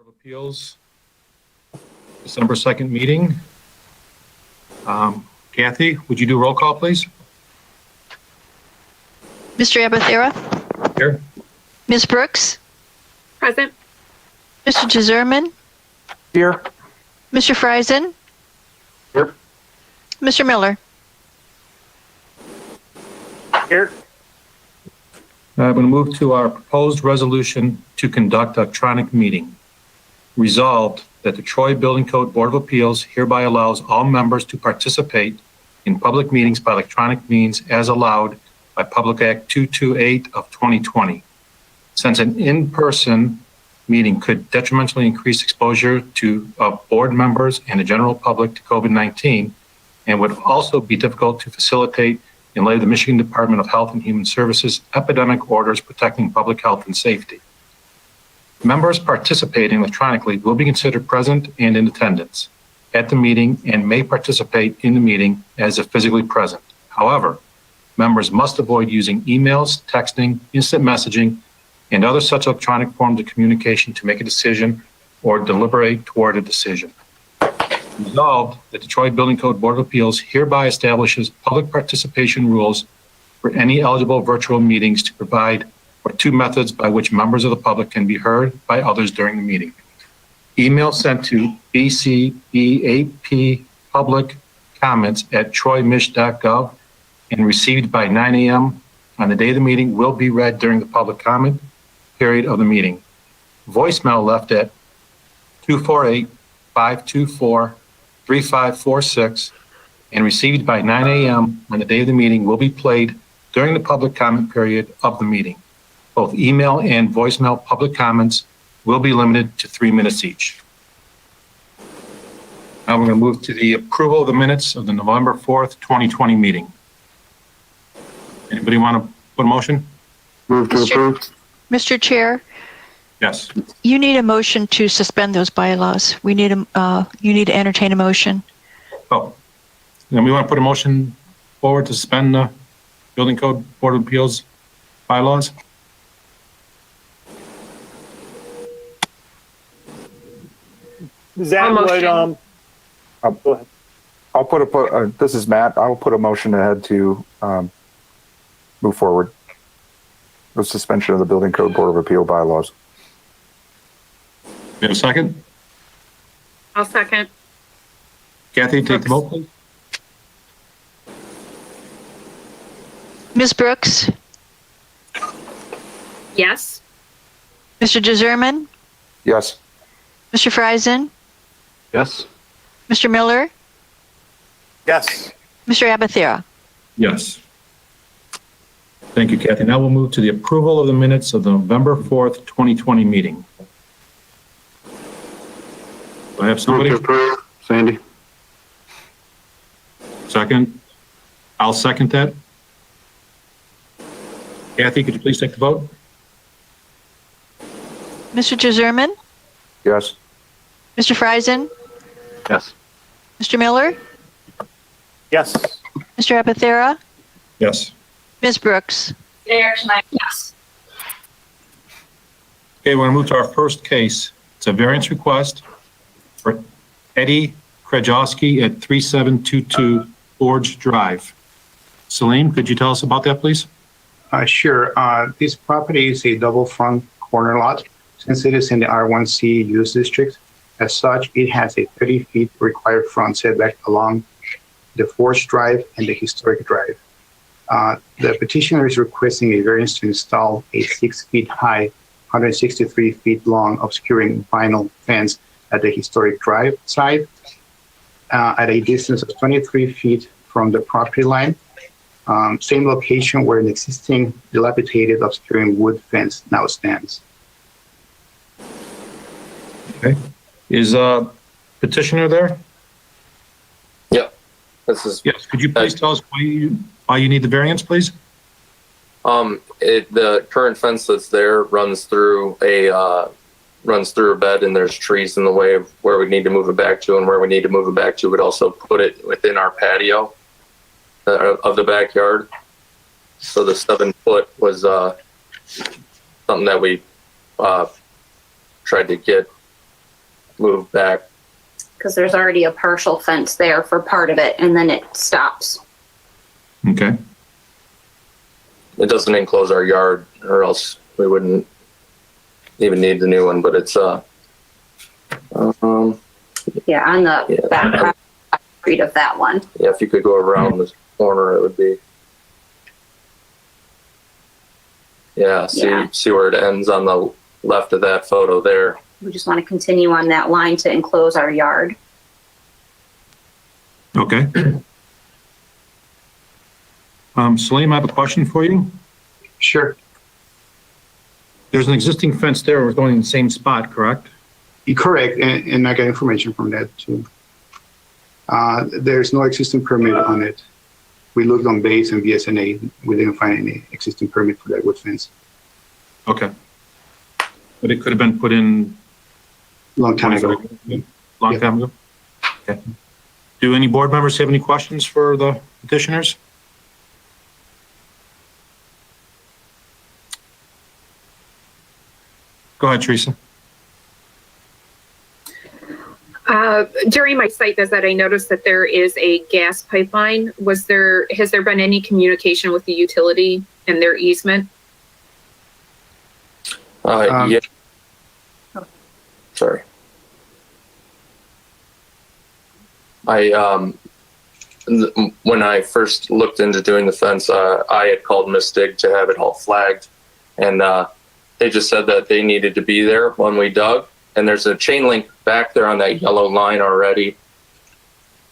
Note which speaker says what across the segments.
Speaker 1: of Appeals, December 2nd meeting. Kathy, would you do roll call, please?
Speaker 2: Mr. Abathera?
Speaker 1: Here.
Speaker 2: Ms. Brooks?
Speaker 3: Present.
Speaker 2: Mr. Jezerman?
Speaker 4: Here.
Speaker 2: Mr. Friesen?
Speaker 4: Here.
Speaker 2: Mr. Miller?
Speaker 4: Here.
Speaker 1: I'm going to move to our proposed resolution to conduct electronic meeting. Resolved that the Troy Building Code Board of Appeals hereby allows all members to participate in public meetings by electronic means as allowed by Public Act 228 of 2020. Since an in-person meeting could detrimentally increase exposure to board members and the general public to COVID-19 and would also be difficult to facilitate in light of the Michigan Department of Health and Human Services epidemic orders protecting public health and safety. Members participating electronically will be considered present and in attendance at the meeting and may participate in the meeting as if physically present. However, members must avoid using emails, texting, instant messaging, and other such electronic forms of communication to make a decision or deliberate toward a decision. Resolved that the Troy Building Code Board of Appeals hereby establishes public participation rules for any eligible virtual meetings to provide for two methods by which members of the public can be heard by others during the meeting. Email sent to bcbap public comments at troymich.gov and received by 9 a.m. on the day of the meeting will be read during the public comment period of the meeting. Voicemail left at 248-524-3546 and received by 9 a.m. on the day of the meeting will be played during the public comment period of the meeting. Both email and voicemail public comments will be limited to 3 minutes each. Now we're going to move to the approval of the minutes of the November 4th, 2020 meeting. Anybody want to put a motion?
Speaker 4: Move to approve.
Speaker 2: Mr. Chair,
Speaker 1: Yes.
Speaker 2: you need a motion to suspend those bylaws. You need to entertain a motion.
Speaker 1: Oh, then we want to put a motion forward to suspend the Building Code Board of Appeals bylaws?
Speaker 4: Is that what, go ahead. I'll put a, this is Matt. I will put a motion ahead to move forward with suspension of the Building Code Board of Appeal bylaws.
Speaker 1: We have a second?
Speaker 3: I'll second.
Speaker 1: Kathy, take the vote, please.
Speaker 2: Ms. Brooks?
Speaker 3: Yes.
Speaker 2: Mr. Jezerman?
Speaker 4: Yes.
Speaker 2: Mr. Friesen?
Speaker 4: Yes.
Speaker 2: Mr. Miller?
Speaker 4: Yes.
Speaker 2: Mr. Abathera?
Speaker 1: Yes. Thank you, Kathy. Now we'll move to the approval of the minutes of the November 4th, 2020 meeting. Do I have somebody?
Speaker 4: Sandy.
Speaker 1: Second? I'll second that. Kathy, could you please take the vote?
Speaker 2: Mr. Jezerman?
Speaker 4: Yes.
Speaker 2: Mr. Friesen?
Speaker 4: Yes.
Speaker 2: Mr. Miller?
Speaker 4: Yes.
Speaker 2: Mr. Abathera?
Speaker 1: Yes.
Speaker 2: Ms. Brooks?
Speaker 3: Yes.
Speaker 1: Okay, we're going to move to our first case. It's a variance request for Eddie Krajowski at 3722 Forge Drive. Salim, could you tell us about that, please?
Speaker 5: Sure. This property is a double front corner lot. Since it is in the R1C use district, as such, it has a 30 feet required front setback along the Forge Drive and the historic drive. The petitioner is requesting a variance to install a 6 feet high, 163 feet long obscuring vinyl fence at the historic drive side at a distance of 23 feet from the property line. Same location where an existing dilapidated obscuring wood fence now stands.
Speaker 1: Okay. Is petitioner there?
Speaker 6: Yep. This is
Speaker 1: Yes. Could you please tell us why you need the variance, please?
Speaker 6: the current fence that's there runs through a bed, and there's trees in the way of where we need to move it back to, and where we need to move it back to would also put it within our patio of the backyard. So the 7 foot was something that we tried to get move back.
Speaker 7: Because there's already a partial fence there for part of it, and then it stops.
Speaker 1: Okay.
Speaker 6: It doesn't enclose our yard, or else we wouldn't even need the new one, but it's,
Speaker 7: Yeah, on the
Speaker 6: Yeah.
Speaker 7: back street of that one.
Speaker 6: yeah, if you could go around the corner, it would be. Yeah,
Speaker 7: Yeah.
Speaker 6: see where it ends on the left of that photo there.
Speaker 7: We just want to continue on that line to enclose our yard.
Speaker 1: Okay. Salim, I have a question for you.
Speaker 5: Sure.
Speaker 1: There's an existing fence there. We're going in the same spot, correct?
Speaker 5: You're correct, and I got information from that too. There's no existing permit on it. We looked on base and BSNA. We didn't find any existing permit for that wood fence.
Speaker 1: Okay. But it could have been put in
Speaker 5: Long time ago.
Speaker 1: long
Speaker 5: Yeah.
Speaker 1: time ago? Okay. Do any board members have any questions for the petitioners? Go ahead, Teresa.
Speaker 3: During my site visit, I noticed that there is a gas pipeline. Has there been any communication with the utility and their easement?
Speaker 6: Yeah. Sorry. When I first looked into doing the fence, I had called Mystic to have it all flagged, and they just said that they needed to be there when we dug. And there's a chain link back there on that yellow line already,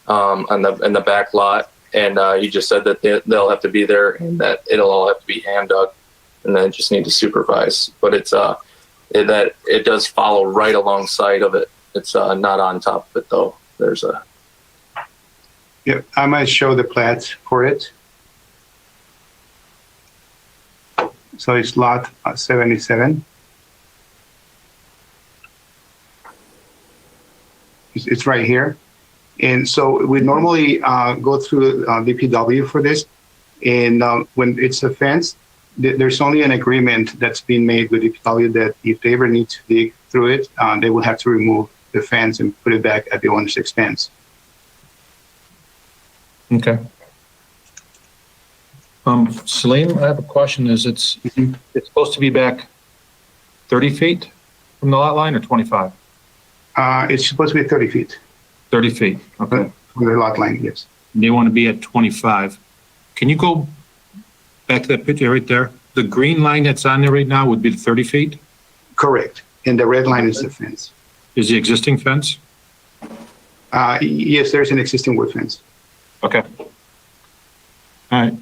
Speaker 6: in the back lot. And he just said that they'll have to be there, and that it'll all have to be hand dug, and then just need to supervise. But it's it does follow right alongside of it. It's not on top of it though. There's a.
Speaker 5: Yeah, I might show the plats for it. So it's lot 77. It's right here. And so we normally go through DPW for this. And when it's a fence, there's only an agreement that's been made with DPW that if they ever need to dig through it, they will have to remove the fence and put it back at the owner's expense.
Speaker 1: Okay. Salim, I have a question. It's supposed to be back 30 feet from the lot line or 25?
Speaker 5: It's supposed to be 30 feet
Speaker 1: 30 feet. Okay.
Speaker 5: from the lot line, yes.
Speaker 1: They want to be at 25. Can you go back to that picture right there? The green line that's on there right now would be the 30 feet?
Speaker 5: Correct. And the red line is the fence.
Speaker 1: Is the existing fence?
Speaker 5: Yes, there's an existing wood fence.
Speaker 1: Okay. All right.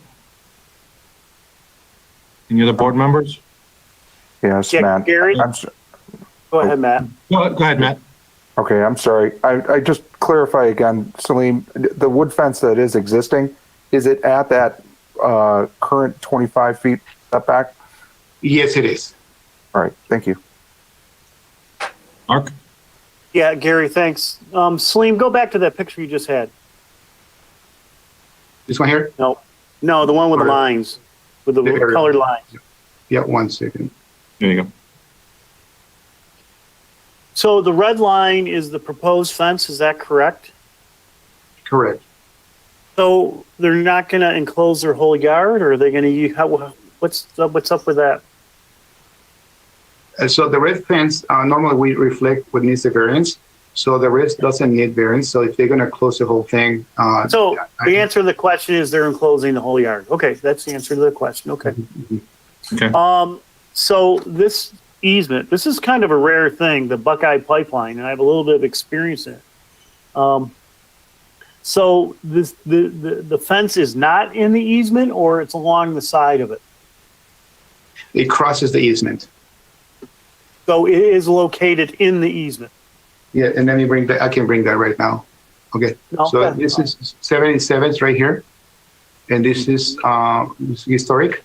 Speaker 1: Any other board members?
Speaker 4: Yes,
Speaker 8: Yeah,
Speaker 4: Matt.
Speaker 8: Gary? Go ahead, Matt.
Speaker 1: Go ahead, Matt.
Speaker 4: Okay, I'm sorry. I just clarify again, Salim, the wood fence that is existing, is it at that current 25 feet setback?
Speaker 5: Yes, it is.
Speaker 4: All right, thank you.
Speaker 1: Mark?
Speaker 8: Yeah, Gary, thanks. Salim, go back to that picture you just had.
Speaker 5: This one here?
Speaker 8: No, the one with the lines, with the
Speaker 5: There.
Speaker 8: colored lines.
Speaker 5: Yeah, 1 second.
Speaker 1: There you go.
Speaker 8: So the red line is the proposed fence, is that correct?
Speaker 5: Correct.
Speaker 8: So they're not going to enclose their whole yard, or are they going to? What's up with that?
Speaker 5: So the red fence, normally we reflect what needs the variance. So the red doesn't need variance. So if they're going to close the whole thing.
Speaker 8: So the answer to the question is they're enclosing the whole yard. Okay, that's the answer to the question. Okay.
Speaker 1: Okay.
Speaker 8: So this easement, this is kind of a rare thing, the Buckeye Pipeline, and I have a little bit of experience in it. So this the fence is not in the easement, or it's along the side of it?
Speaker 5: It crosses the easement.
Speaker 8: So it is located in the easement.
Speaker 5: Yeah, and let me I can bring that right now. Okay.
Speaker 8: No,
Speaker 5: So
Speaker 8: okay.
Speaker 5: this is 77 is right here. And this is historic.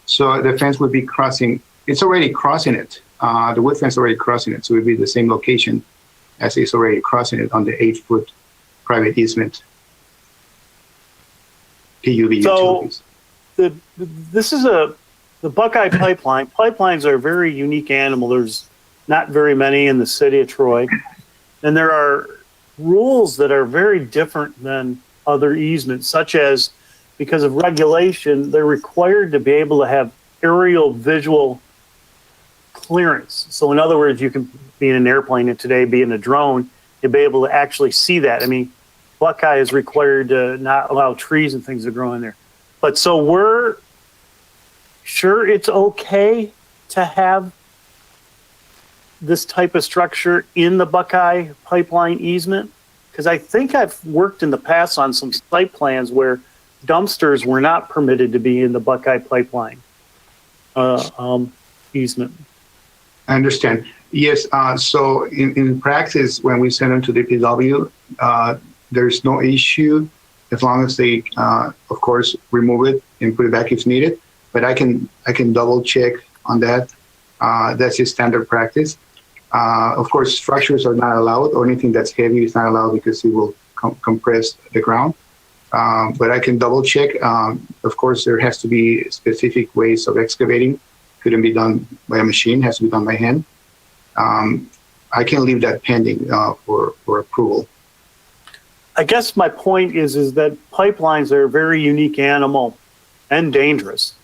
Speaker 5: So the fence would be crossing, it's already crossing it. The wood fence already crossing it. So it would be the same location as it's already crossing it on the 8-foot private easement. PUB
Speaker 8: So
Speaker 5: utilities.
Speaker 8: this is the Buckeye Pipeline. Pipelines are a very unique animal. There's not very many in the city of Troy. And there are rules that are very different than other easements, such as because of regulation, they're required to be able to have aerial visual clearance. So in other words, you can be in an airplane and today be in a drone, you'll be able to actually see that. I mean, Buckeye is required to not allow trees and things to grow in there. But so we're sure it's okay to have this type of structure in the Buckeye Pipeline easement? Because I think I've worked in the past on some site plans where dumpsters were not permitted to be in the Buckeye Pipeline easement.
Speaker 5: I understand. Yes. So in practice, when we send them to DPW, there's no issue as long as they, of course, remove it and put it back if needed. But I can double check on that. That's just standard practice. Of course, structures are not allowed, or anything that's heavy is not allowed because it will compress the ground. But I can double check. Of course, there has to be specific ways of excavating. Couldn't be done by a machine, has to be done by hand. I can leave that pending for approval.
Speaker 8: I guess my point is that pipelines are a very unique animal and dangerous.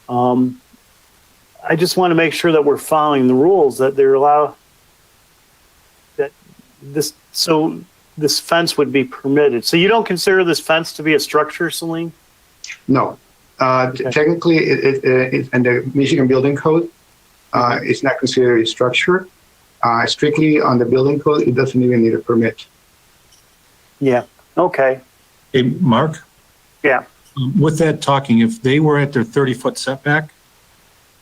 Speaker 8: I just want to make sure that we're following the rules, that they're allowed, that this fence would be permitted. So you don't consider this fence to be a structure, Celine?
Speaker 5: No. Technically, it in the Michigan Building Code, it's not considered a structure. Strictly on the building code, it doesn't even need a permit.
Speaker 8: Yeah. Okay.
Speaker 1: Hey, Mark?
Speaker 8: Yeah.
Speaker 1: With that talking, if they were at their 30-foot setback,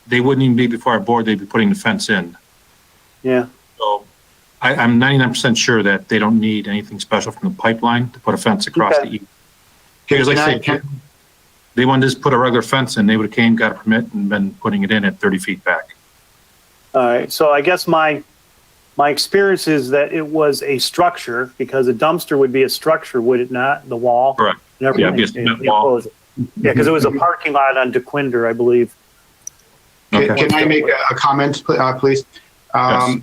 Speaker 1: they wouldn't even be before our board, they'd be putting the fence in.
Speaker 8: Yeah.
Speaker 1: So I'm 99% sure that they don't need anything special from the pipeline to put a fence across the east. Because like I say, they wanted to just put a regular fence in, they would have came, got a permit, and been putting it in at 30 feet back.
Speaker 8: All right. So I guess my experience is that it was a structure, because a dumpster would be a structure, would it not? The wall?
Speaker 1: Correct.
Speaker 8: And everything.
Speaker 1: Yeah, cement wall.
Speaker 8: Yeah, because it was a parking lot on DeQuinder, I believe.
Speaker 5: Can I make a comment, please?
Speaker 1: Yes.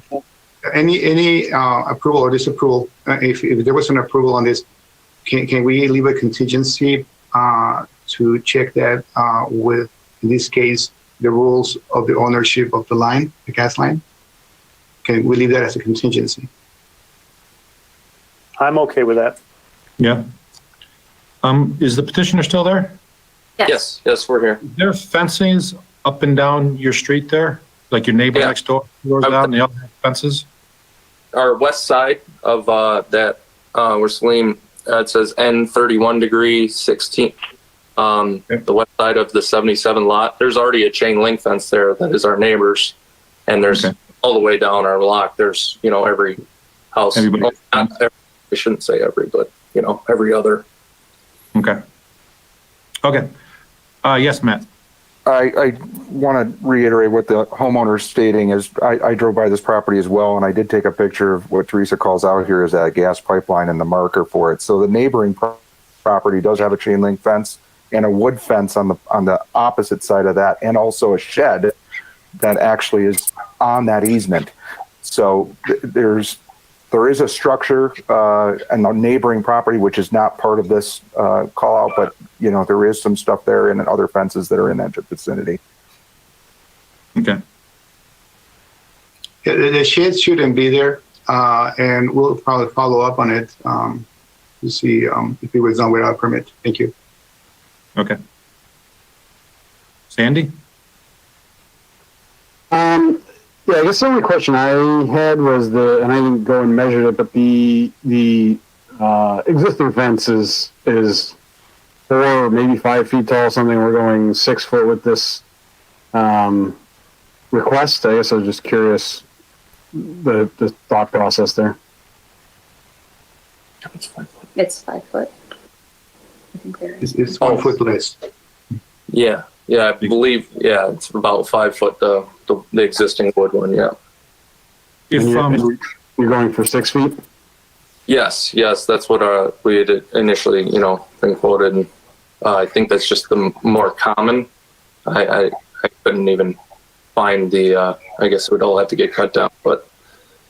Speaker 5: Any approval or disapproval, if there was an approval on this, can we leave a contingency to check that with, in this case, the rules of the ownership of the line, the gas line? Can we leave that as a contingency?
Speaker 8: I'm okay with that.
Speaker 1: Yeah. Is the petitioner still there?
Speaker 6: Yes, we're here.
Speaker 1: There fences up and down your street there? Like your neighbor next door, yours down, the other fences?
Speaker 6: Our west side of that, where Salim, it says N31 degree 16. The west side of the 77 lot, there's already a chain link fence there that is our neighbor's. And there's all the way down our block, there's, every house. I shouldn't say every, but, every other.
Speaker 1: Okay. Yes, Matt.
Speaker 4: I want to reiterate what the homeowner's stating is. I drove by this property as well, and I did take a picture of what Teresa calls out here is that gas pipeline and the marker for it. So the neighboring property does have a chain link fence and a wood fence on the opposite side of that, and also a shed that actually is on that easement. So there is a structure and a neighboring property which is not part of this call out, but there is some stuff there and other fences that are in that vicinity.
Speaker 1: Okay.
Speaker 5: The shed shouldn't be there, and we'll probably follow up on it to see if it was done without permit. Thank you.
Speaker 1: Okay. Sandy?
Speaker 9: Yeah, I guess the only question I had was and I didn't go and measure it, but the existing fence is 4, maybe 5 feet tall, something. We're going 6 foot with this request. I guess I was just curious the thought process there.
Speaker 7: It's 5 foot. I think there is.
Speaker 5: It's 1 foot less.
Speaker 6: Yeah, I believe, it's about 5 foot, the existing wood one, yeah.
Speaker 1: If
Speaker 9: You're going for 6 feet?
Speaker 6: Yes, that's what we had initially, been quoted, and I think that's just the more common. I couldn't even find I guess it would all have to get cut down, but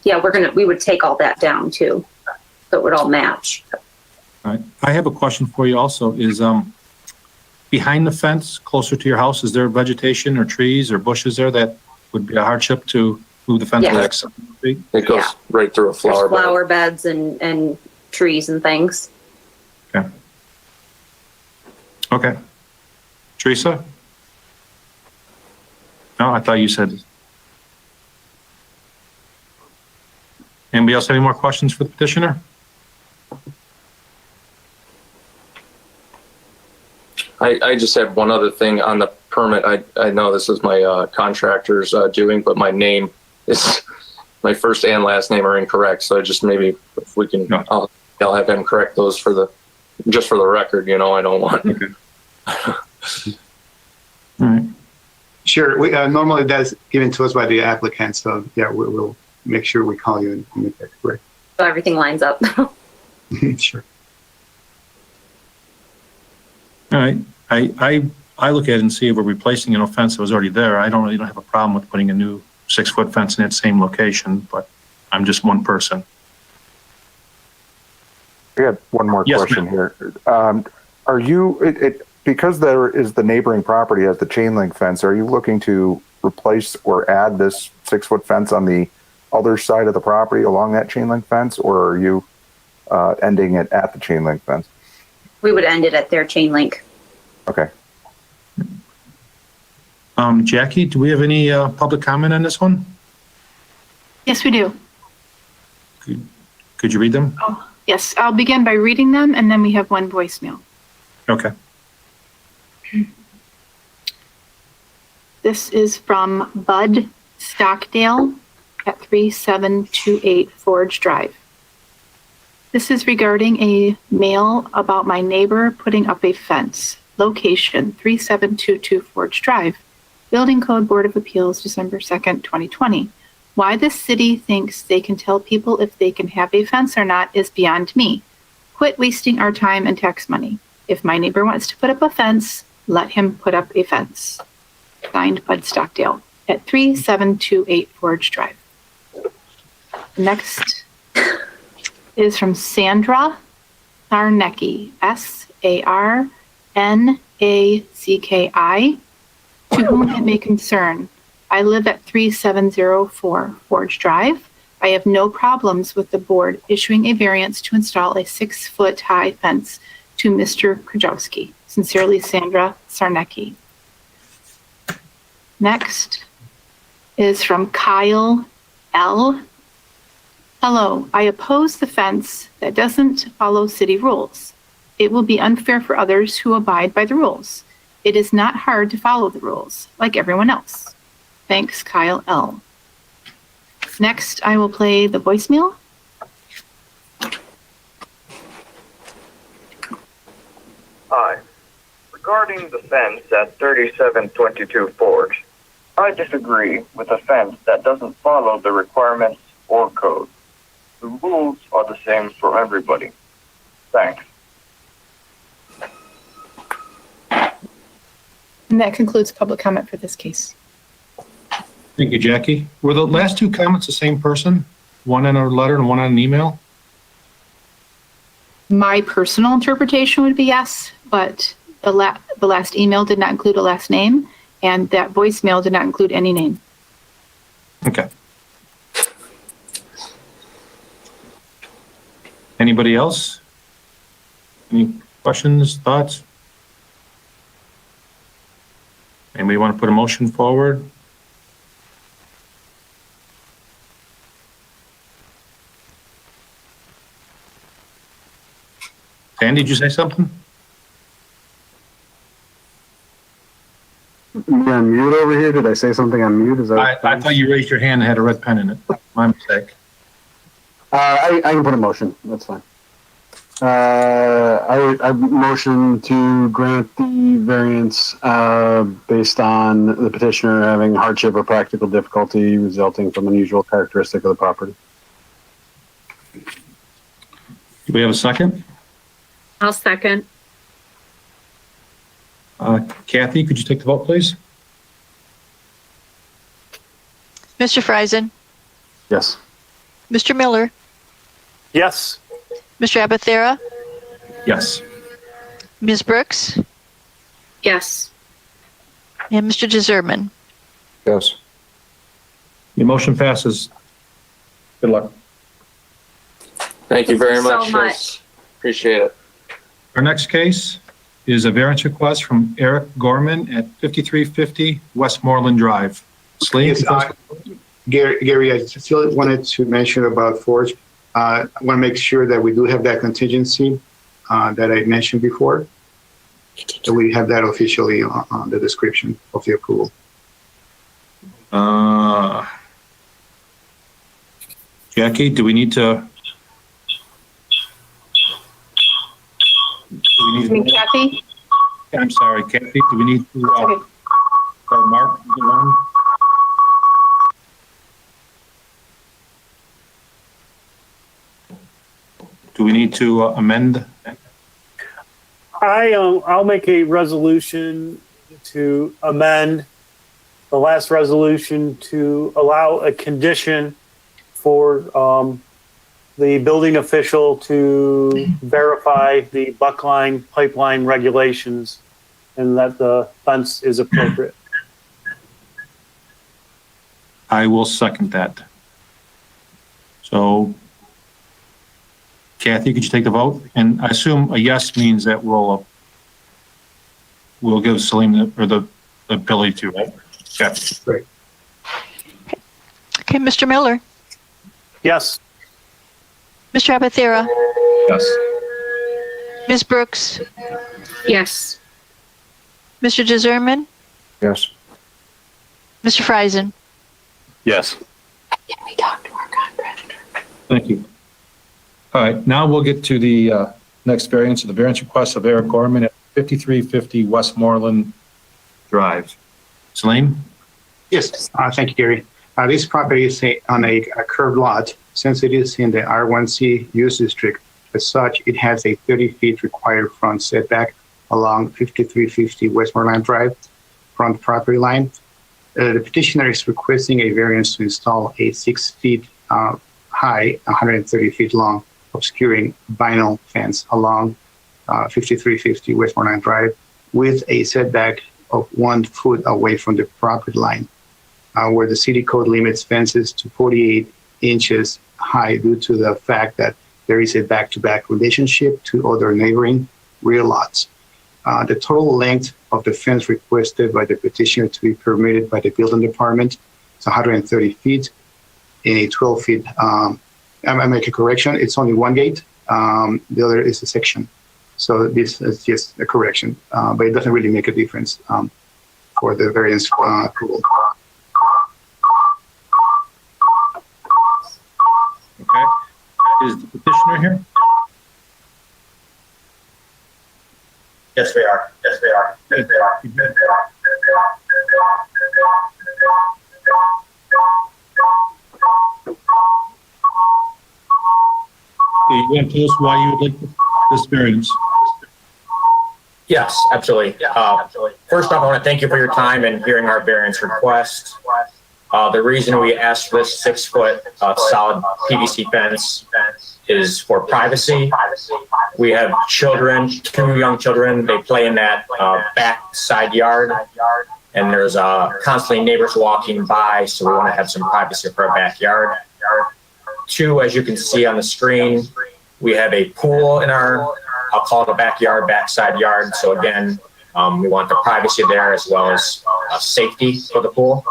Speaker 7: yeah, we would take all that down too. So it would all match.
Speaker 1: All right. I have a question for you also is, behind the fence, closer to your house, is there vegetation or trees or bushes there that would be a hardship to move the fence
Speaker 7: Yeah.
Speaker 1: back 7 feet?
Speaker 6: It goes
Speaker 7: Yeah.
Speaker 6: right through a
Speaker 7: There's
Speaker 6: flower bed.
Speaker 7: flower beds and trees and things.
Speaker 1: Okay. Teresa? No, I thought you said. Anybody else have any more questions for the petitioner?
Speaker 6: I just had one other thing on the permit. I know this is my contractor's doing, but my name is, my first and last name are incorrect. So just maybe if we can,
Speaker 1: No.
Speaker 6: I'll have him correct those just for the record, I don't want.
Speaker 1: All right.
Speaker 5: Sure. We normally that's given to us by the applicant. So yeah, we'll make sure we call you and make that correct.
Speaker 7: So everything lines up.
Speaker 5: Sure.
Speaker 1: All right. I look at it and see if we're replacing an fence that was already there. I don't have a problem with putting a new 6-foot fence in that same location, but I'm just one person.
Speaker 4: We had one more
Speaker 1: Yes,
Speaker 4: question here. Are you, because there is the neighboring property has the chain link fence, are you looking to replace or add this 6-foot fence on the other side of the property along that chain link fence, or are you ending it at the chain link fence?
Speaker 7: We would end it at their chain link.
Speaker 4: Okay.
Speaker 1: Jackie, do we have any public comment on this one?
Speaker 10: Yes, we do.
Speaker 1: Could you read them?
Speaker 10: Oh, yes, I'll begin by reading them, and then we have one voicemail.
Speaker 1: Okay.
Speaker 10: This is from Bud Stockdale at 3728 Forge Drive. This is regarding a mail about my neighbor putting up a fence. Location 3722 Forge Drive. Building Code Board of Appeals, December 2nd, 2020. Why the city thinks they can tell people if they can have a fence or not is beyond me. Quit wasting our time and tax money. If my neighbor wants to put up a fence, let him put up a fence. Signed, Bud Stockdale at 3728 Forge Drive. Next is from Sandra Sarnecki, Sarnacki, to whom it may concern. I live at 3704 Forge Drive. I have no problems with the board issuing a variance to install a 6-foot high fence to Mr. Krajewski. Sincerely, Sandra Sarnecki. Next is from Kyle L. Hello, I oppose the fence that doesn't follow city rules. It will be unfair for others who abide by the rules. It is not hard to follow the rules, like everyone else. Thanks, Kyle L. Next, I will play the voicemail.
Speaker 11: Hi. Regarding the fence at 3722 Forge, I disagree with a fence that doesn't follow the requirements or code. The rules are the same for everybody. Thanks.
Speaker 10: And that concludes public comment for this case.
Speaker 1: Thank you, Jackie. Were the last two comments the same person? One on a letter and one on an email?
Speaker 10: My personal interpretation would be yes, but the last email did not include a last name, and that voicemail did not include any name.
Speaker 1: Okay. Anybody else? Any questions, thoughts? Anybody want to put a motion forward? Sandy, did you say something?
Speaker 9: Am I on mute over here? Did I say something on mute? Is that
Speaker 1: I thought you raised your hand and had a red pen in it. My mistake.
Speaker 9: I can put a motion. That's fine. I motion to grant the variance based on the petitioner having hardship or practical difficulty resulting from unusual characteristic of the property.
Speaker 1: Do we have a second?
Speaker 3: I'll second.
Speaker 1: Kathy, could you take the vote, please?
Speaker 2: Mr. Friesen,
Speaker 9: Yes.
Speaker 2: Mr. Miller,
Speaker 8: Yes.
Speaker 2: Mr. Abathera,
Speaker 1: Yes.
Speaker 2: Ms. Brooks,
Speaker 3: Yes.
Speaker 2: and Mr. Deserman.
Speaker 4: Yes.
Speaker 1: The motion passes. Good luck.
Speaker 6: Thank you very
Speaker 7: Thank you so
Speaker 6: much.
Speaker 7: much.
Speaker 6: Chris. Appreciate it.
Speaker 1: Our next case is a variance request from Eric Gorman at 5350 Westmoreland Drive. Celine?
Speaker 5: Yes, Gary, I still wanted to mention about Forge. I want to make sure that we do have that contingency that I mentioned before. So we have that officially on the description of the approval.
Speaker 1: Jackie, do we need to?
Speaker 10: Kathy?
Speaker 1: I'm sorry, Kathy, do we need to,
Speaker 10: Okay.
Speaker 1: mark the one? Do we need to amend?
Speaker 8: I'll make a resolution to amend the last resolution to allow a condition for the building official to verify the Buckeye Pipeline regulations and that the fence is appropriate.
Speaker 1: I will second that. So Kathy, could you take the vote? And I assume a yes means that we'll give Celine the ability to, right? Kathy.
Speaker 5: Great.
Speaker 2: Okay, Mr. Miller,
Speaker 8: Yes.
Speaker 2: Mr. Abathera,
Speaker 1: Yes.
Speaker 2: Ms. Brooks,
Speaker 3: Yes.
Speaker 2: Mr. Deserman,
Speaker 4: Yes.
Speaker 2: Mr. Friesen.
Speaker 1: Yes.
Speaker 7: Can we talk to our contractor?
Speaker 1: Thank you. All right, now we'll get to the next variance of the variance request of Eric Gorman at 5350 Westmoreland Drive. Celine?
Speaker 5: Yes, thank you, Gary. This property is on a curved lot. Since it is in the R1C use district, as such, it has a 30 feet required front setback along 5350 Westmoreland Drive, front property line. The petitioner is requesting a variance to install a 6 feet high, 130 feet long, obscuring vinyl fence along 5350 Westmoreland Drive with a setback of 1 foot away from the property line, where the city code limits fences to 48 inches high due to the fact that there is a back-to-back relationship to other neighboring rear lots. The total length of the fence requested by the petitioner to be permitted by the building department is 130 feet in a 12 feet. I make a correction. It's only one gate. The other is a section. So this is just a correction, but it doesn't really make a difference for the variance approval.
Speaker 1: Okay. Is the petitioner here?
Speaker 12: Yes, we are. Yes, we are. Yes, we are. Yes, we are.
Speaker 1: You want to tell us why you would like this variance?
Speaker 12: Yes, absolutely. First off, I want to thank you for your time and hearing our variance request. The reason we asked for this 6 foot solid PVC fence is for privacy. We have children, 2 young children. They play in that back side yard, and there's constantly neighbors walking by, so we want to have some privacy for our backyard. 2, as you can see on the screen, we have a pool in our, I'll call it a backyard, backside yard. So again, we want the privacy there as well as safety for the pool.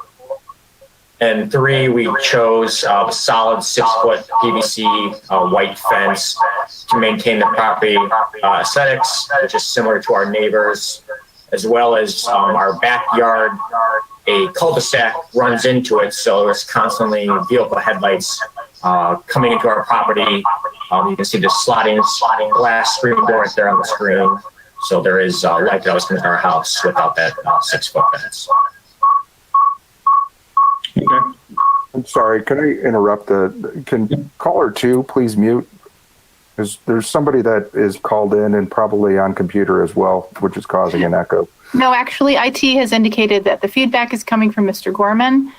Speaker 12: And 3, we chose the solid 6 foot PVC white fence to maintain the property aesthetics, which is similar to our neighbors, as well as our backyard. A cul-de-sac runs into it, so there's constantly vehicle headlights coming into our property. You can see the sliding glass screen door right there on the screen. So there is light that always comes to our house without that 6 foot fence.
Speaker 1: Okay.
Speaker 4: I'm sorry, can I interrupt can caller 2 please mute? There's somebody that is called in and probably on computer as well, which is causing an echo.
Speaker 10: No, actually, IT has indicated that the feedback is coming from Mr. Gorman.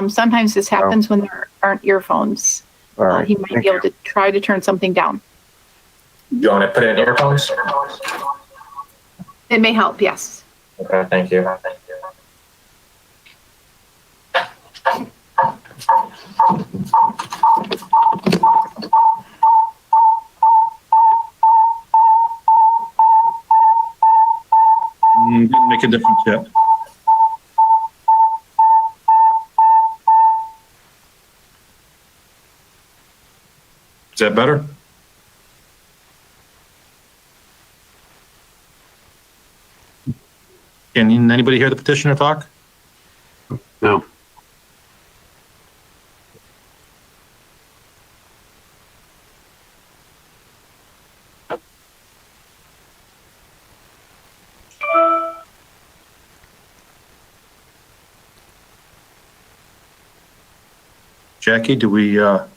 Speaker 10: Sometimes this happens when there aren't earphones.
Speaker 4: All right.
Speaker 10: He might be able to try to turn something down.
Speaker 12: You want to put in earphones?
Speaker 10: It may help, yes.
Speaker 12: Okay, thank you.
Speaker 1: Didn't make a difference yet. Is that better? Can anybody hear the petitioner talk?
Speaker 9: No.
Speaker 1: Jackie, do we, does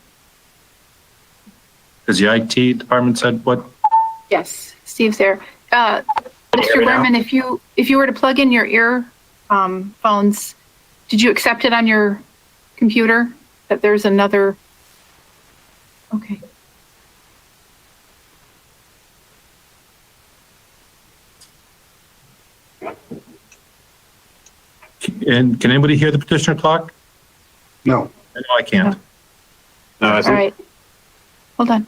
Speaker 1: the IT department said what?
Speaker 10: Yes, Steve's there. Mr.
Speaker 12: hear me now?
Speaker 10: Gorman, if you were to plug in your ear phones, did you accept it on your computer that there's another? Okay.
Speaker 1: And can anybody hear the petitioner talk?
Speaker 5: No.
Speaker 1: No, I can't.
Speaker 9: No, I
Speaker 10: All
Speaker 9: think
Speaker 10: right. Hold on.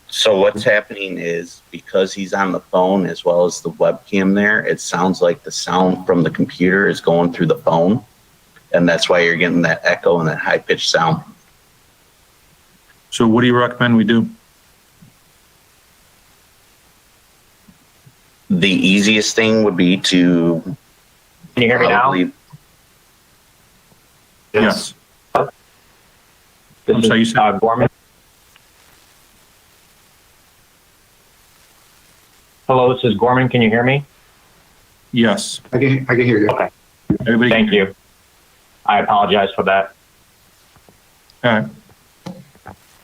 Speaker 13: So what's happening is because he's on the phone as well as the webcam there, it sounds like the sound from the computer is going through the phone. And that's why you're getting that echo and that high pitched sound.
Speaker 1: So what do you recommend we do?
Speaker 13: The easiest thing would be to
Speaker 12: Can you hear me now?
Speaker 13: probably,
Speaker 1: Yes.
Speaker 12: This
Speaker 1: I'm sorry, you said-
Speaker 12: is Gorman. Hello, this is Gorman. Can you hear me?
Speaker 1: Yes.
Speaker 5: I can hear you.
Speaker 12: Okay.
Speaker 1: Everybody?
Speaker 12: Thank you. I apologize for that.
Speaker 1: All right.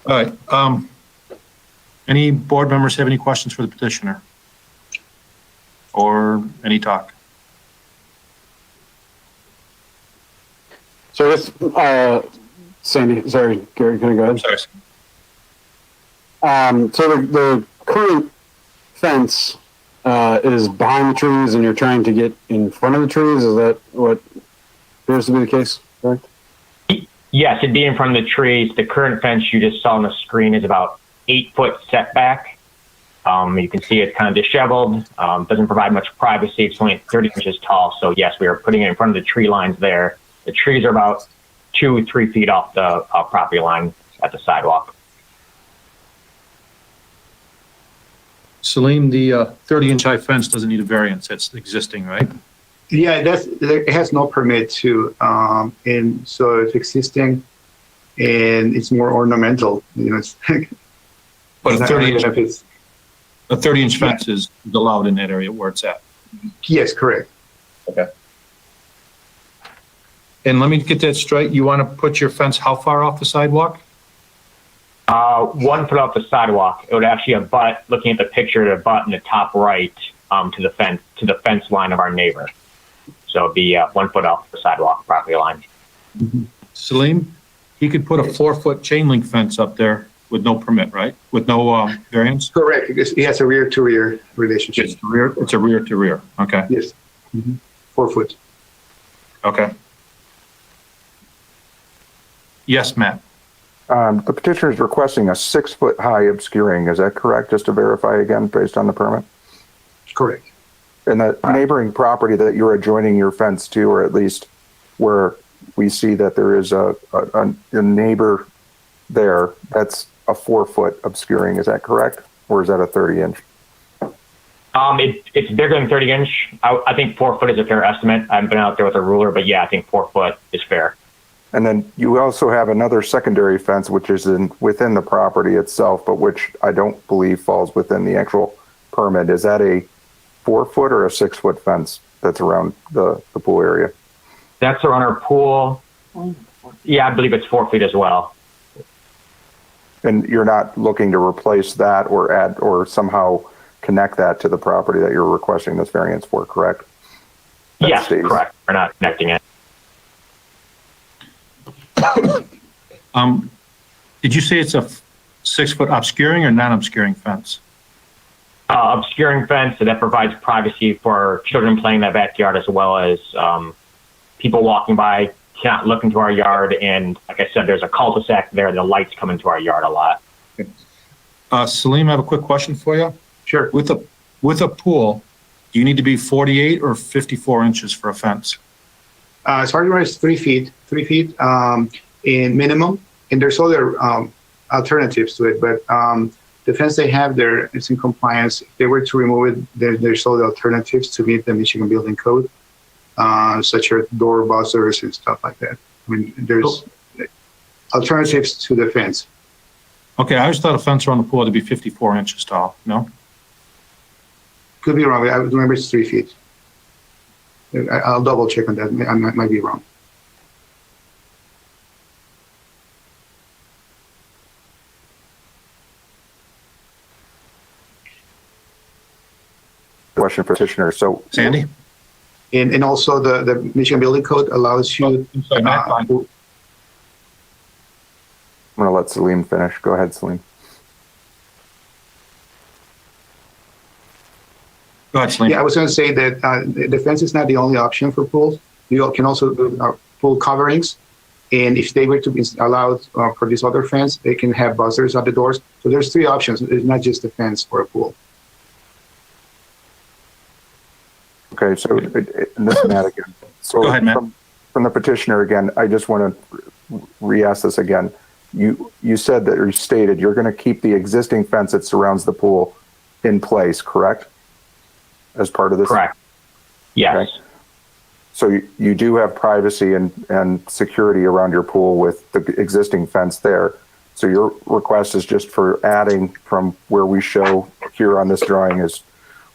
Speaker 1: All right. Any board members have any questions for the petitioner? Or any talk?
Speaker 9: so. This, Sandy, sorry, Gary, can I go
Speaker 1: I'm
Speaker 9: ahead?
Speaker 1: sorry.
Speaker 9: So the current fence is behind the trees, and you're trying to get in front of the trees. Is that what appears to be the case? Correct?
Speaker 12: Yes, it'd be in front of the trees. The current fence you just saw on the screen is about 8-foot setback. You can see it's kind of disheveled. Doesn't provide much privacy. It's only 30 inches tall. So yes, we are putting it in front of the tree lines there. The trees are about 2-3 feet off the property line at the sidewalk.
Speaker 1: Salim, the 30-inch high fence doesn't need a variance. That's existing, right?
Speaker 5: Yeah, it has no permit to, and so it's existing, and it's more ornamental. You know, it's.
Speaker 1: But a 30-inch,
Speaker 5: it's,
Speaker 1: a 30-inch fence is allowed in that area where it's at.
Speaker 5: yes, correct.
Speaker 1: Okay. And let me get that straight. You want to put your fence how far off the sidewalk?
Speaker 12: 1 foot off the sidewalk. It would actually abut, looking at the picture, it abut in the top right to the fence line of our neighbor. So it'd be 1 foot off the sidewalk property line.
Speaker 1: Salim, he could put a 4-foot chain link fence up there with no permit, right? With no variance?
Speaker 5: Correct, because it has a rear-to-rear relationship.
Speaker 1: It's a rear to rear. Okay.
Speaker 5: Yes. 4 foot.
Speaker 1: Okay. Yes, Matt.
Speaker 4: The petitioner is requesting a 6-foot high obscuring. Is that correct? Just to verify again, based on the permit?
Speaker 5: Correct.
Speaker 4: And the neighboring property that you're adjoining your fence to, or at least where we see that there is a neighbor there, that's a 4-foot obscuring. Is that correct? Or is that a 30-inch?
Speaker 12: It's bigger than 30 inch. I think 4 foot is a fair estimate. I haven't been out there with a ruler, but yeah, I think 4 foot is fair.
Speaker 4: And then you also have another secondary fence, which is within the property itself, but which I don't believe falls within the actual permit. Is that a 4-foot or a 6-foot fence that's around the pool area?
Speaker 12: That's around our pool. Yeah, I believe it's 4 feet as well.
Speaker 4: And you're not looking to replace that or add or somehow connect that to the property that you're requesting this variance for, correct? That
Speaker 12: Yes,
Speaker 4: stays.
Speaker 12: correct. We're not connecting it.
Speaker 1: Did you say it's a 6-foot obscuring or non-obscuring fence?
Speaker 12: Obscuring fence that provides privacy for children playing in the backyard, as well as people walking by cannot look into our yard. And like I said, there's a cul-de-sac there. The lights come into our yard a lot.
Speaker 1: Salim, I have a quick question for you.
Speaker 5: Sure.
Speaker 1: With a pool, do you need to be 48 or 54 inches for a fence?
Speaker 5: As far as 3 feet, in minimum, and there's other alternatives to it, but the fence they have there is in compliance. If they were to remove it, there's other alternatives to meet the Michigan Building Code, such as door buzzers and stuff like that. I mean, there's alternatives to the fence.
Speaker 1: Okay, I always thought a fence around the pool had to be 54 inches tall, no?
Speaker 5: Could be wrong. I remember it's 3 feet. I'll double check on that. I might be wrong.
Speaker 4: Question for petitioner. So
Speaker 1: Sandy?
Speaker 5: And also the Michigan Building Code allows you.
Speaker 1: I'm sorry, Matt, go ahead.
Speaker 4: I'm going to let Salim finish. Go ahead, Salim.
Speaker 1: Go ahead, Salim.
Speaker 5: Yeah, I was going to say that the fence is not the only option for pools. You can also do pool coverings. And if they were to be allowed for this other fence, they can have buzzers at the doors. So there's 3 options. It's not just a fence for a pool.
Speaker 4: Okay, so and this is Matt again. So
Speaker 1: Go ahead, Matt.
Speaker 4: From the petitioner again, I just want to re-ask this again. You said that, or you stated, you're going to keep the existing fence that surrounds the pool in place, correct? As part of this?
Speaker 12: Correct. Yes.
Speaker 4: Okay. So you do have privacy and security around your pool with the existing fence there. So your request is just for adding from where we show here on this drawing is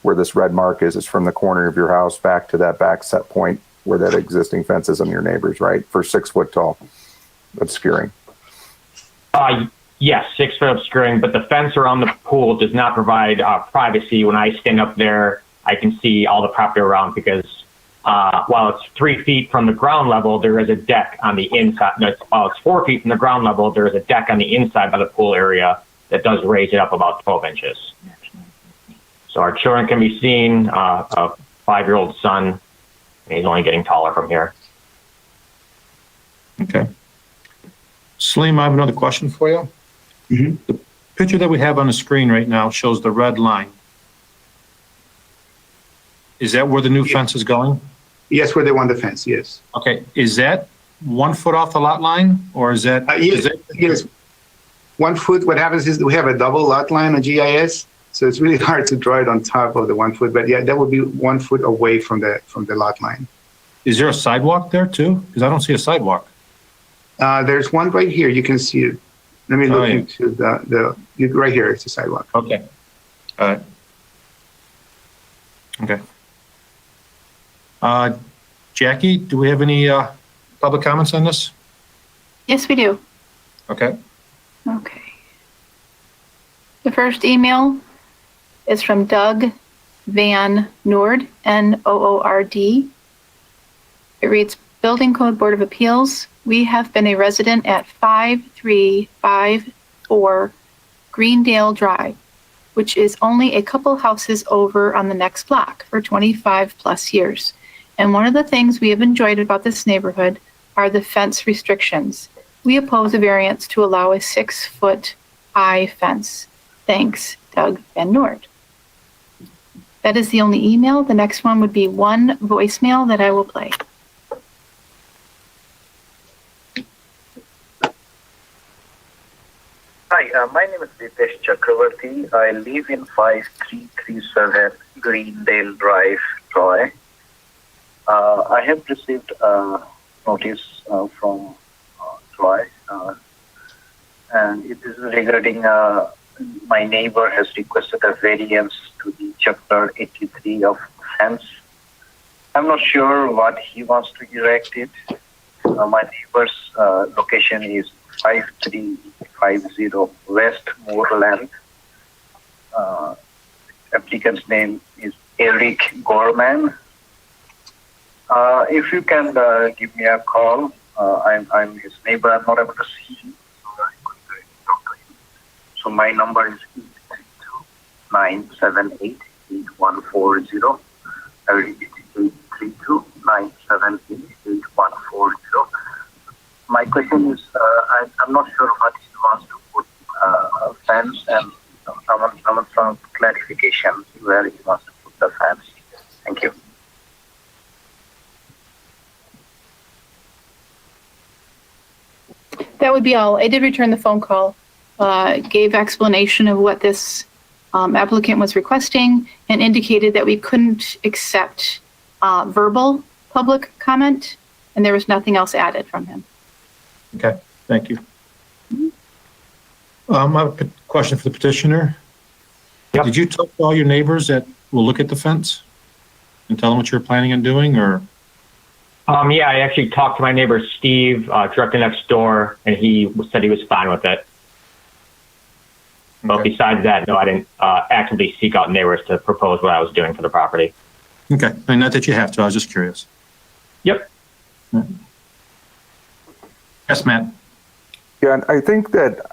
Speaker 4: where this red mark is from the corner of your house back to that back set point where that existing fence is on your neighbors, right? For 6 foot tall obscuring.
Speaker 12: Yes, 6 foot obscuring, but the fence around the pool does not provide privacy. When I stand up there, I can see all the property around because while it's 3 feet from the ground level, there is a deck on the inside. No, while it's 4 feet from the ground level, there is a deck on the inside by the pool area that does raise it up about 12 inches. So our children can be seen, a 5-year-old son, and he's only getting taller from here.
Speaker 1: Okay. Salim, I have another question for you.
Speaker 5: Mm-hmm.
Speaker 1: The picture that we have on the screen right now shows the red line. Is that where the new fence is going?
Speaker 5: Yes, where they want the fence, yes.
Speaker 1: Okay, is that 1 foot off the lot line or is that?
Speaker 5: Yes. 1 foot, what happens is we have a double lot line on GIS. So it's really hard to draw it on top of the 1 foot, but yeah, that would be 1 foot away from the lot line.
Speaker 1: Is there a sidewalk there too? Because I don't see a sidewalk.
Speaker 5: There's one right here. You can see it. Let me look into right here. It's a sidewalk.
Speaker 1: Okay. All right. Okay. Jackie, do we have any public comments on this?
Speaker 10: Yes, we do.
Speaker 1: Okay.
Speaker 10: Okay. The first email is from Doug Van Noord, N-O-O-R-D. It reads, Building Code Board of Appeals. We have been a resident at 5354 Greendale Drive, which is only a couple houses over on the next block for 25 plus years. And one of the things we have enjoyed about this neighborhood are the fence restrictions. We oppose a variance to allow a 6 foot high fence. Thanks, Doug Van Noord. That is the only email. The next one would be one voicemail that I will play.
Speaker 11: Hi, my name is Dipesh Chakravarti. I live in 5337 Greendale Drive, Troy. I have received a notice from Troy, and it is regarding my neighbor has requested a variance to the Chapter 83 of fence. I'm not sure what he wants to erect it. My neighbor's location is 5350 Westmoreland. Applicant's name is Eric Gorman. If you can give me a call, I'm his neighbor. I'm not able to see him. So I could So my number is 832-978-8140. I repeat, 832-978-8140. My question is, I'm not sure what he wants to put fence, and someone from clarification where he wants to put the fence. Thank you.
Speaker 10: That would be all. I did return the phone call, gave explanation of what this applicant was requesting, and indicated that we couldn't accept verbal public comment, and there was nothing else added from him.
Speaker 1: Okay, thank you. I have a question for the petitioner.
Speaker 14: Yep.
Speaker 1: Did you talk to all your neighbors that will look at the fence and tell them what you're planning on doing, or?
Speaker 14: Yeah, I actually talked to my neighbor, Steve, directly next door, and he said he was fine with it. But besides that, no, I didn't actively seek out neighbors to propose what I was doing for the property.
Speaker 1: Okay, and not that you have to, I was just curious.
Speaker 14: Yep.
Speaker 1: Yes, Matt.
Speaker 4: Yeah, and I think that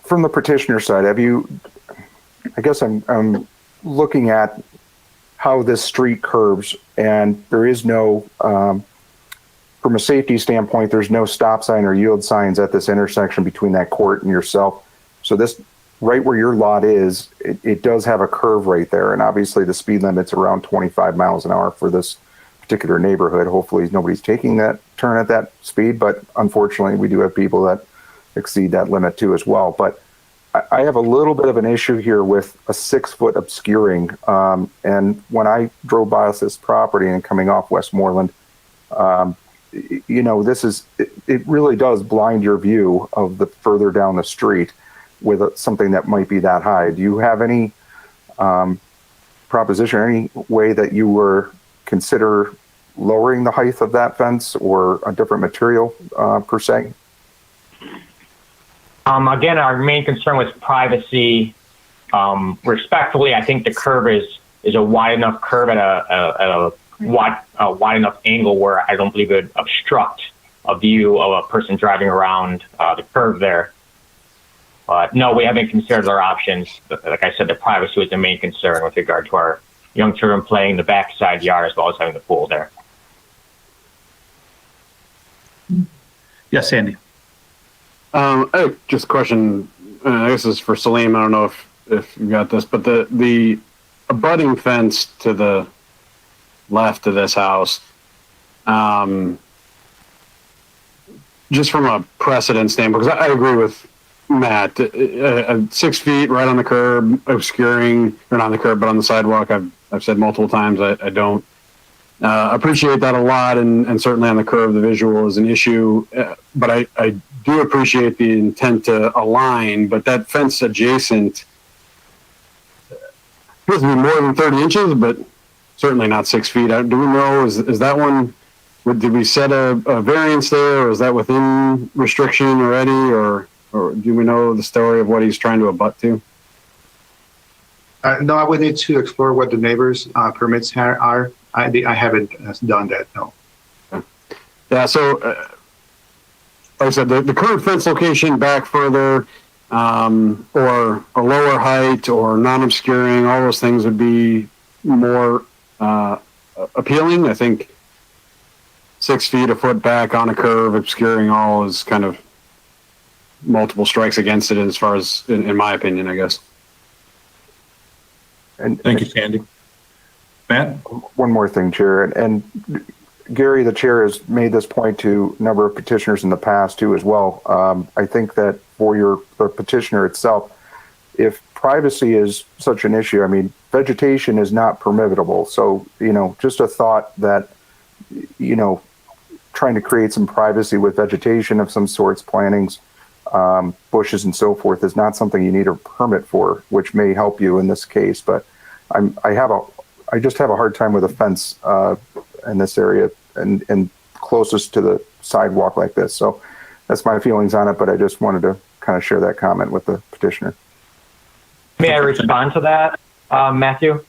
Speaker 4: from the petitioner side, I guess I'm looking at how this street curves, and there is no, from a safety standpoint, there's no stop sign or yield signs at this intersection between that court and yourself. So this, right where your lot is, it does have a curve right there, and obviously the speed limit's around 25 miles an hour for this particular neighborhood. Hopefully nobody's taking that turn at that speed, but unfortunately we do have people that exceed that limit too as well. But I have a little bit of an issue here with a 6-foot obscuring. And when I drove by this property and coming off Westmoreland, it really does blind your view of the further down the street with something that might be that high. Do you have any proposition, any way that you were consider lowering the height of that fence or a different material per se?
Speaker 14: Again, our main concern was privacy. Respectfully, I think the curve is a wide enough curve at a wide enough angle where I don't believe it would obstruct a view of a person driving around the curve there. But no, we haven't considered our options. Like I said, the privacy was the main concern with regard to our young children playing in the backside yard as well as having the pool there.
Speaker 1: Yes, Andy.
Speaker 9: Just a question. I guess this is for Salim. I don't know if you got this, but the abutting fence to the left of this house, just from a precedent standpoint, because I agree with Matt, 6 feet right on the curb, obscuring, or not on the curb, but on the sidewalk. I've said multiple times I don't appreciate that a lot, and certainly on the curb, the visual is an issue. But I do appreciate the intent to align, but that fence adjacent appears to be more than 30 inches, but certainly not 6 feet. Do we know, is that one, did we set a variance there, or is that within restriction already, or do we know the story of what he's trying to abut to?
Speaker 5: No, I would need to explore what the neighbors' permits are. I haven't done that, no.
Speaker 9: Yeah, so like I said, the current fence location back further, or a lower height, or non-obscuring, all those things would be more appealing. I think 6 feet, a foot back on a curve, obscuring all is kind of multiple strikes against it as far as, in my opinion, I guess.
Speaker 4: And
Speaker 1: thank you, Sandy. Matt?
Speaker 4: One more thing, Chair, and Gary, the chair, has made this point to a number of petitioners in the past too as well. I think that for the petitioner itself, if privacy is such an issue, I mean, vegetation is not permittable. So, just a thought that, trying to create some privacy with vegetation of some sorts, plantings, bushes and so forth is not something you need a permit for, which may help you in this case. But I just have a hard time with a fence in this area and closest to the sidewalk like this. So that's my feelings on it, but I just wanted to kind of share that comment with the petitioner.
Speaker 14: May I respond to that, Matthew?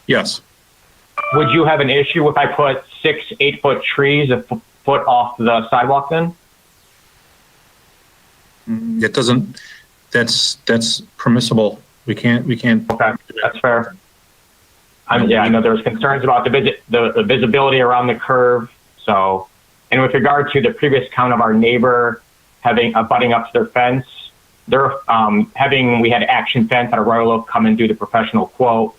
Speaker 1: Yes.
Speaker 14: Would you have an issue if I put 6 8-foot trees a foot off the sidewalk then?
Speaker 1: It doesn't, That's permissible. We can't.
Speaker 14: Okay, that's fair. Yeah, I know there was concerns about the visibility around the curve. So, and with regard to the previous count of our neighbor butting up to their fence, they're we had Action Fence out of Royal Oak come and do the professional quote.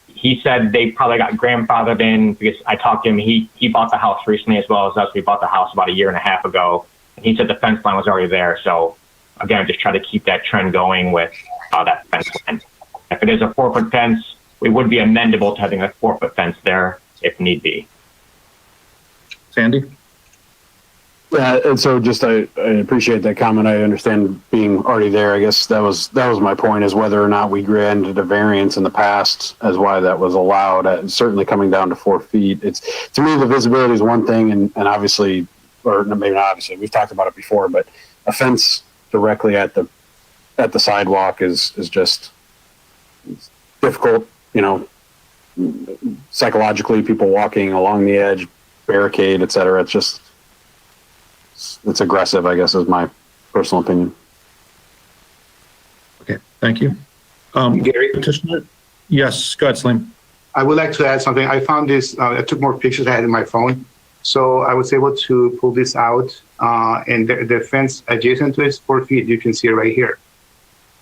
Speaker 14: He said they probably got grandfathered in because I talked to him. He bought the house recently as well as us. We bought the house about 1.5 years ago, and he said the fence line was already there. So again, just try to keep that trend going with that fence line. If it is a 4-foot fence, we would be amendable to having a 4-foot fence there if need be.
Speaker 1: Sandy?
Speaker 9: Yeah, and so just I appreciate that comment. I understand being already there. I guess that was my point, is whether or not we granted a variance in the past as why that was allowed. Certainly coming down to 4 feet. It's, to me, the visibility is one thing, and obviously, or maybe not obviously, we've talked about it before, but a fence directly at the sidewalk is just difficult. You know, psychologically, people walking along the edge, barricade, etc. It's aggressive, I guess, is my personal opinion.
Speaker 1: Okay, thank you.
Speaker 5: Gary?
Speaker 1: Petitioner? Yes, go ahead, Salim.
Speaker 5: I would like to add something. I found this, I took more pictures I had in my phone. So I was able to pull this out, and the fence adjacent to it is 4 feet. You can see it right here.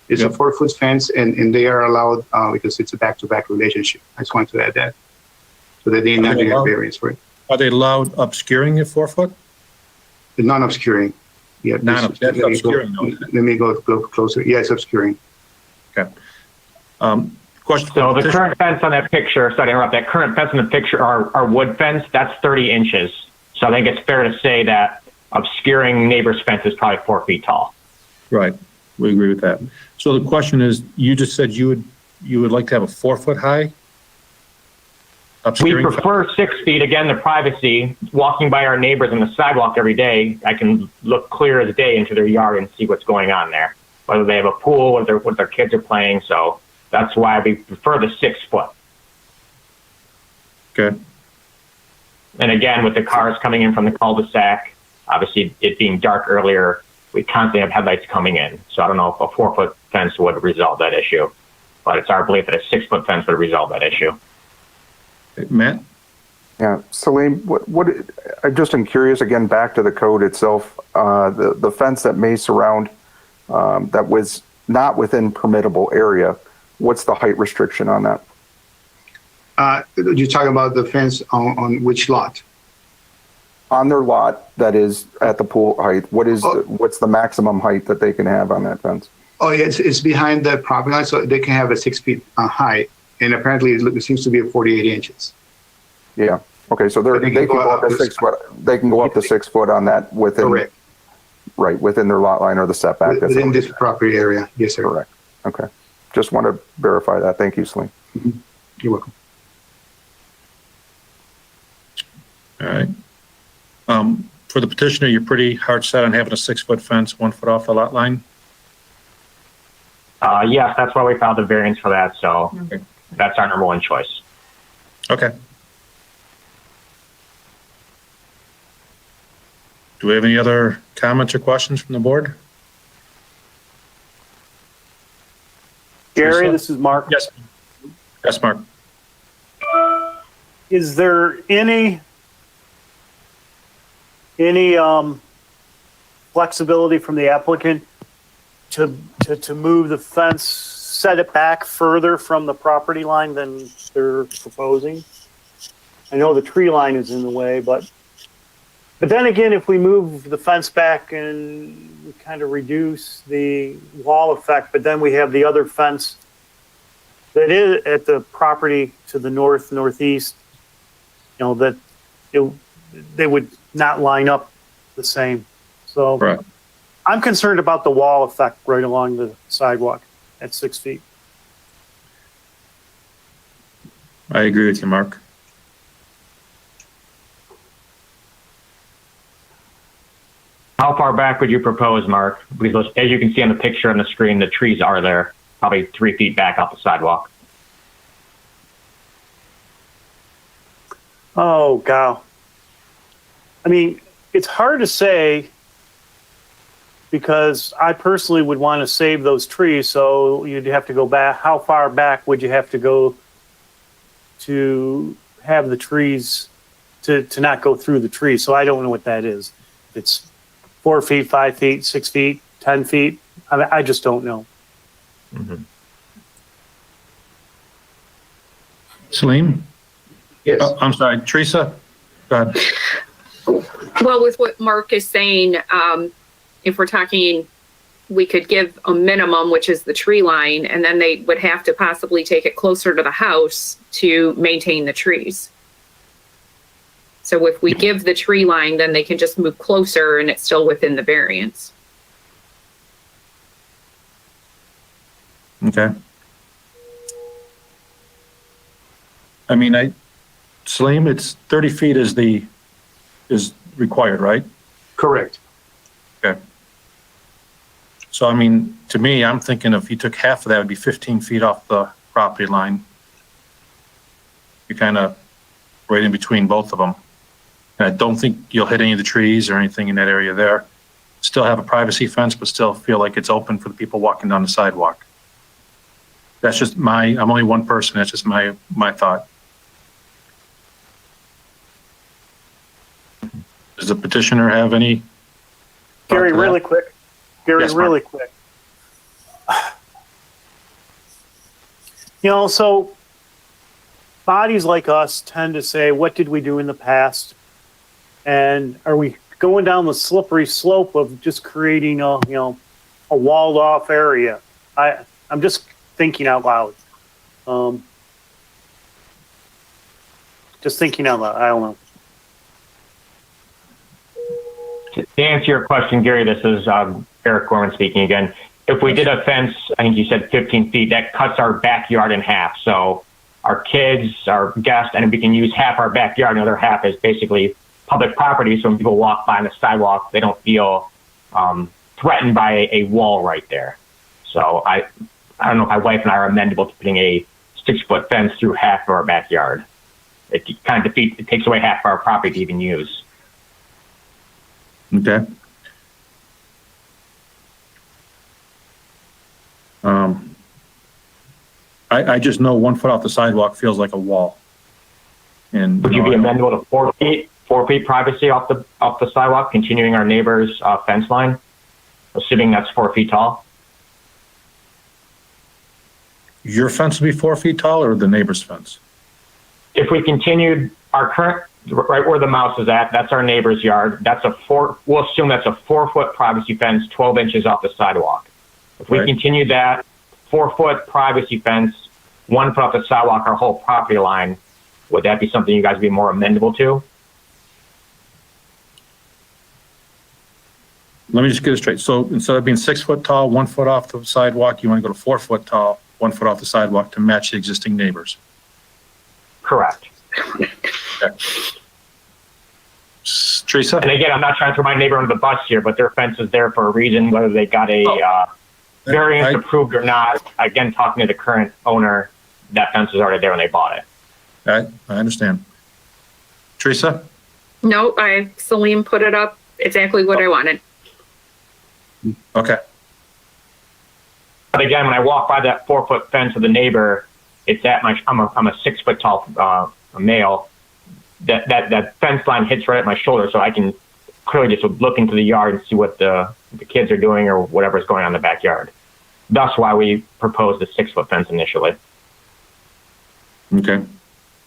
Speaker 5: It's a 4-foot fence, and they are allowed because it's a back-to-back relationship. I just want to add that. So that they not get variance for it.
Speaker 1: Are they allowed obscuring at 4 foot?
Speaker 5: Non-obscuring. Yeah.
Speaker 1: That's obscuring.
Speaker 5: Let me go closer. Yeah, it's obscuring.
Speaker 1: Okay. Question.
Speaker 14: So the current fence on that picture, sorry to interrupt, that current fence on the picture, our wood fence, that's 30 inches. So I think it's fair to say that obscuring neighbor's fence is probably 4 feet tall.
Speaker 1: Right. We agree with that. So the question is, you just said you would like to have a 4 foot high?
Speaker 14: We prefer 6 feet. Again, the privacy. Walking by our neighbors on the sidewalk every day, I can look clear as day into their yard and see what's going on there. Whether they have a pool, what their kids are playing. So that's why we prefer the 6 foot.
Speaker 1: Okay.
Speaker 14: And again, with the cars coming in from the cul-de-sac, obviously it being dark earlier, we constantly have headlights coming in. So I don't know if a 4 foot fence would resolve that issue, but it's our belief that a 6 foot fence would resolve that issue.
Speaker 1: Matt?
Speaker 4: Yeah, Salim, what I just am curious, again, back to the code itself, the fence that may surround, that was not within permittable area, what's the height restriction on that?
Speaker 5: You're talking about the fence on which lot?
Speaker 4: On their lot that is at the pool height, what's the maximum height that they can have on that fence?
Speaker 5: Oh, yeah, it's behind the property line, so they can have a 6 feet height. And apparently it seems to be 48 inches.
Speaker 4: Yeah. Okay. So they can go up to 6 foot. They can go up to 6 foot on that within.
Speaker 5: Correct.
Speaker 4: Right within their lot line or the setback.
Speaker 5: Within this property area. Yes, sir.
Speaker 4: Correct. Okay. Just want to verify that. Thank you, Salim.
Speaker 5: Mm-hmm. You're welcome.
Speaker 1: All right. For the petitioner, you're pretty hard set on having a 6 foot fence, 1 foot off the lot line?
Speaker 14: Yes, that's why we filed the variance for that. So that's our number one choice.
Speaker 1: Okay. Do we have any other comments or questions from the board?
Speaker 8: Gary, this is Mark.
Speaker 1: Yes. Yes, Mark.
Speaker 8: Is there any flexibility from the applicant to move the fence, set it back further from the property line than they're proposing? I know the tree line is in the way, but then again, if we move the fence back and we kind of reduce the wall effect, but then we have the other fence that is at the property to the northeast, you know, that they would not line up the same. So
Speaker 1: right.
Speaker 8: I'm concerned about the wall effect right along the sidewalk at 6 feet.
Speaker 1: I agree with you, Mark.
Speaker 14: How far back would you propose, Mark? Because as you can see on the picture on the screen, the trees are there, probably 3 feet back off the sidewalk.
Speaker 8: Oh, God. I mean, it's hard to say because I personally would want to save those trees. So you'd have to go back. How far back would you have to go to have the trees to not go through the trees? So I don't know what that is. It's 4 feet, 5 feet, 6 feet, 10 feet. I just don't know.
Speaker 12: Mhm.
Speaker 1: Salim?
Speaker 5: Yes.
Speaker 1: Oh, I'm sorry, Teresa? Go ahead.
Speaker 3: Well, with what Mark is saying, if we're talking, we could give a minimum, which is the tree line, and then they would have to possibly take it closer to the house to maintain the trees. So if we give the tree line, then they can just move closer and it's still within the variance.
Speaker 1: Okay. I mean, Salim, it's 30 feet is required, right?
Speaker 5: Correct.
Speaker 1: Okay. So, I mean, to me, I'm thinking if you took half of that, it would be 15 feet off the property line. You're kind of right in between both of them. And I don't think you'll hit any of the trees or anything in that area there. Still have a privacy fence, but still feel like it's open for the people walking down the sidewalk. That's just I'm only one person. That's just my thought. Does the petitioner have any?
Speaker 8: Gary,
Speaker 1: thought to
Speaker 8: really
Speaker 1: that?
Speaker 8: quick. Gary,
Speaker 1: Yes, Mark.
Speaker 8: really quick. You know, so bodies like us tend to say, what did we do in the past? And are we going down the slippery slope of just creating a walled off area? I'm just thinking out loud. Just thinking out loud. I don't know.
Speaker 14: To answer your question, Gary, this is Eric Gorman speaking again. If we did a fence, I think you said 15 feet, that cuts our backyard in half. So our kids, our guests, and we can use half our backyard, and the other half is basically public property. So when people walk by on the sidewalk, they don't feel threatened by a wall right there. So I don't know if my wife and I are amendable to putting a 6-foot fence through half of our backyard. It kind of it takes away half of our property to even use.
Speaker 1: Okay. I just know 1 foot off the sidewalk feels like a wall. And
Speaker 14: Would you be amendable to 4 feet? 4 feet privacy off the sidewalk, continuing our neighbor's fence line, assuming that's 4 feet tall?
Speaker 1: Your fence will be 4 feet tall, or the neighbor's fence?
Speaker 14: If we continued our current, right where the mouse is at, that's our neighbor's yard. We'll assume that's a 4-foot privacy fence, 12 inches off the sidewalk. If we
Speaker 1: Right.
Speaker 14: continue that 4-foot privacy fence, 1 foot off the sidewalk, our whole property line, would that be something you guys would be more amendable to?
Speaker 1: Let me just get it straight. So instead of being 6 foot tall, 1 foot off the sidewalk, you want to go to 4 foot tall, 1 foot off the sidewalk to match the existing neighbors.
Speaker 14: Correct.
Speaker 1: Okay. Teresa?
Speaker 14: And again, I'm not trying to throw my neighbor under the bus here, but their fence is there for a reason, whether they got a variance approved or not. Again, talking to the current owner, that fence was already there when they bought it.
Speaker 1: I understand. Teresa?
Speaker 3: No, Salim put it up exactly what I wanted.
Speaker 1: Okay.
Speaker 14: But again, when I walk by that 4-foot fence of the neighbor, it's at I'm a 6 foot tall male. That fence line hits right at my shoulder, so I can clearly just look into the yard and see what the kids are doing or whatever's going on in the backyard. That's why we proposed the 6-foot fence initially.
Speaker 1: Okay.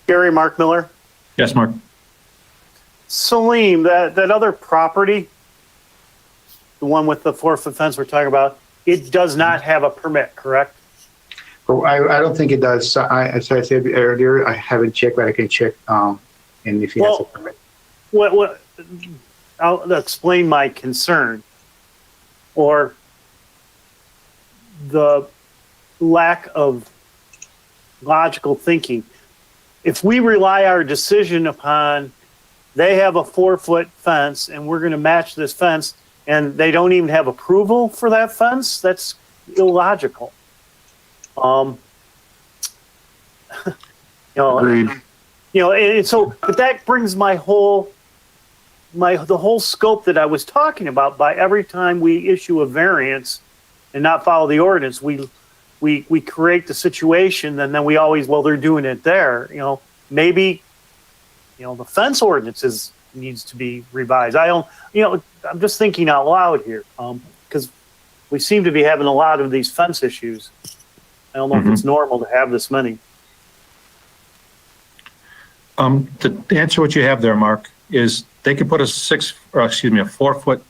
Speaker 8: Gary, Mark Miller.
Speaker 1: Yes, Mark.
Speaker 8: Salim, that other property, the one with the 4-foot fence we're talking about, it does not have a permit, correct?
Speaker 5: I don't think it does. So as I said earlier, I haven't checked, but I can check. And if he has a permit.
Speaker 8: What? I'll explain my concern, or the lack of logical thinking. If we rely our decision upon they have a 4-foot fence and we're going to match this fence, and they don't even have approval for that fence, that's illogical.
Speaker 9: Agreed.
Speaker 8: And so, but that brings my whole the whole scope that I was talking about. By every time we issue a variance and not follow the ordinance, we create the situation, and then we always, well, they're doing it there. Maybe, the fence ordinance needs to be revised. I'm just thinking out loud here, because we seem to be having a lot of these fence issues. I don't know if it's normal to have this many.
Speaker 1: To answer what you have there, Mark, is they could put a 4-foot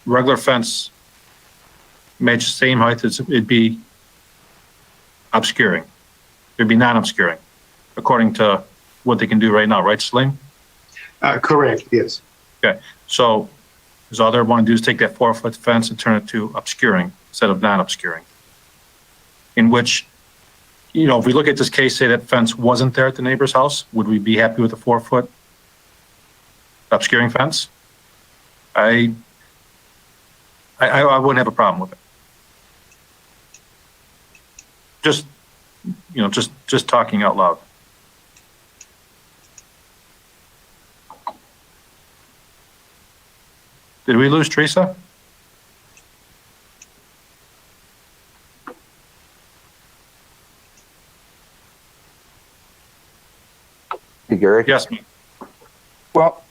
Speaker 1: regular fence, match the same height as it'd be obscuring. It'd be non-obscuring, according to what they can do right now, right, Sling?
Speaker 5: Correct, yes.
Speaker 1: Okay, so all they want to do is take that 4-foot fence and turn it to obscuring instead of non-obscuring. In which, if we look at this case, say that fence wasn't there at the neighbor's house, would we be happy with a 4-foot obscuring fence? I wouldn't have a problem with it. Just talking out loud. Did we lose Teresa?
Speaker 4: Hey, Gary?
Speaker 1: Yes.
Speaker 4: Well,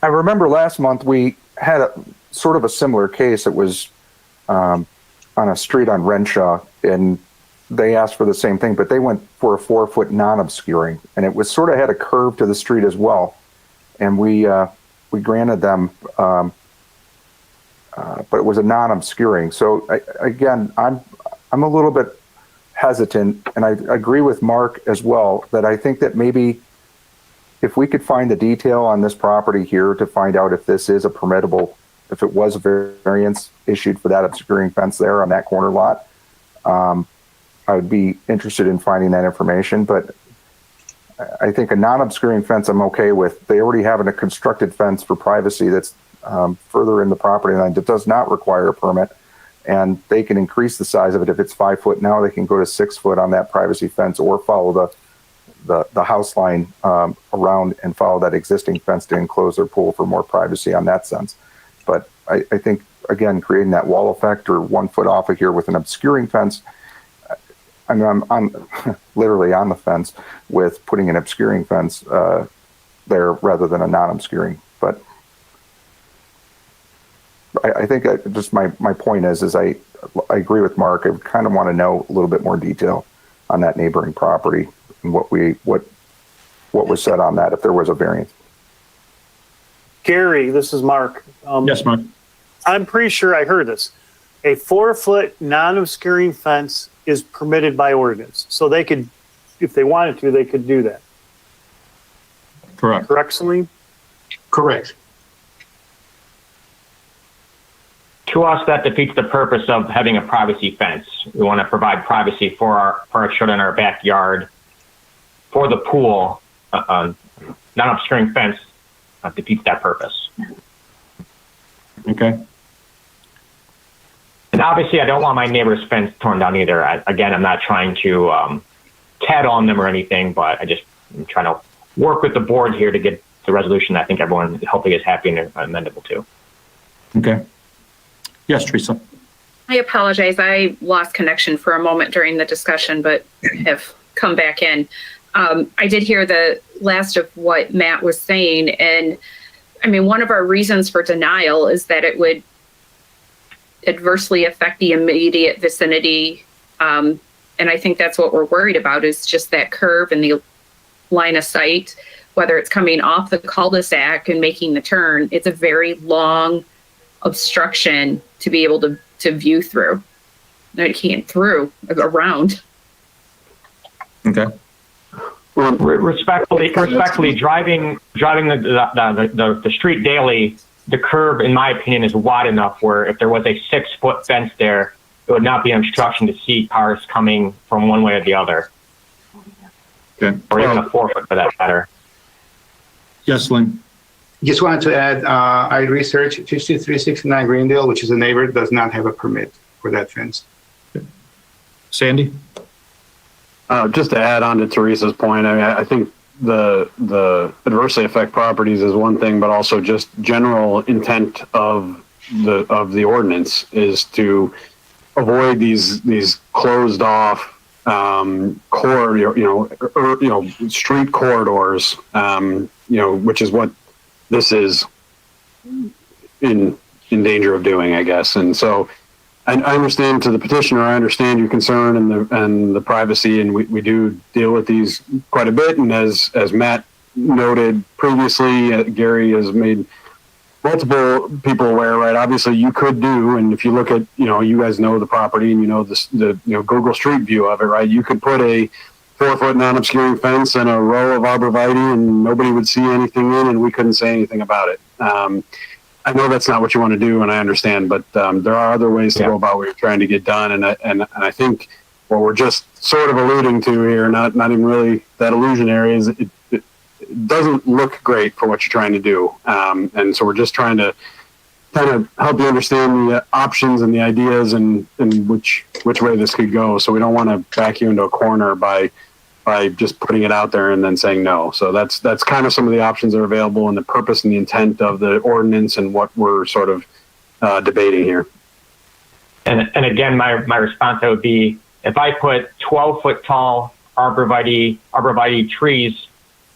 Speaker 4: I remember last month we had a sort of a similar case. It was on a street on Renshaw, and they asked for the same thing, but they went for a 4-foot non-obscuring, and it was sort of had a curve to the street as well. And we granted them, but it was a non-obscuring. So again, I'm a little bit hesitant, and I agree with Mark as well, that I think that maybe if we could find the detail on this property here to find out if this is a permittable, if it was a variance issued for that obscuring fence there on that corner lot, I would be interested in finding that information. But I think a non-obscuring fence I'm okay with. They already have a constructed fence for privacy that's further in the property line that does not require a permit, and they can increase the size of it. If it's 5 foot now, they can go to 6 foot on that privacy fence, or follow the house line around and follow that existing fence to enclose their pool for more privacy on that sense. But I think, again, creating that wall effect or 1 foot off of here with an obscuring fence, I mean, I'm literally on the fence with putting an obscuring fence there rather than a non-obscuring. But I think just my point is I agree with Mark. I kind of want to know a little bit more detail on that neighboring property and what was said on that, if there was a variance.
Speaker 8: Gary, this is Mark.
Speaker 1: Yes, Mark.
Speaker 8: I'm pretty sure I heard this. A 4-foot non-obscuring fence is permitted by ordinance. So they could, if they wanted to, they could do that.
Speaker 1: Correct.
Speaker 8: Correct, Celine?
Speaker 5: Correct.
Speaker 14: To us, that defeats the purpose of having a privacy fence. We want to provide privacy for our children in our backyard. For the pool, non-obscuring fence defeats that purpose.
Speaker 1: Okay.
Speaker 14: And obviously, I don't want my neighbor's fence torn down either. Again, I'm not trying to tattle on them or anything, but I'm trying to work with the board here to get the resolution that I think everyone hopefully is happy and amendable to.
Speaker 1: Okay. Yes, Teresa.
Speaker 3: I apologize. I lost connection for a moment during the discussion, but have come back in. I did hear the last of what Matt was saying. And I mean, one of our reasons for denial is that it would adversely affect the immediate vicinity. And I think that's what we're worried about, is just that curve and the line of sight, whether it's coming off the cul-de-sac and making the turn. It's a very long obstruction to be able to view through. No, you can't through, around.
Speaker 1: Okay.
Speaker 14: Respectfully, driving the street daily, the curb, in my opinion, is wide enough where if there was a 6-foot fence there, it would not be an obstruction to see cars coming from one way or the other.
Speaker 1: Okay.
Speaker 14: Or even a 4-foot for that matter.
Speaker 1: Yes, Lynn.
Speaker 5: Just wanted to add, I researched 5369 Greendale, which is a neighbor, does not have a permit for that fence.
Speaker 1: Sandy?
Speaker 9: Just to add on to Teresa's point, I mean, I think the adversely affect properties is one thing, but also just general intent of the ordinance is to avoid these closed off street corridors, which is what this is in danger of doing, I guess. And so I understand to the petitioner, I understand your concern and the privacy, and we do deal with these quite a bit. And as Matt noted previously, Gary has made multiple people aware, right? Obviously you could do, and if you look at, you guys know the property and the Google Street View of it, right? You could put a 4-foot non-obscuring fence and a row of arborvitae and nobody would see anything in and we couldn't say anything about it. I know that's not what you want to do, and I understand, but there are other ways to go about what you're trying to get done, and I think what we're just sort of alluding to here, not even really that illusionary, is it doesn't look great for what you're trying to do, and so we're just trying to kind of help you understand the options and the ideas and which way this could go. So we don't want to back you into a corner by just putting it out there and then saying no. So that's kind of some of the options that are available and the purpose and the intent of the ordinance and what we're sort of debating here.
Speaker 14: And again, my response would be, if I put 12-foot tall arborvitae trees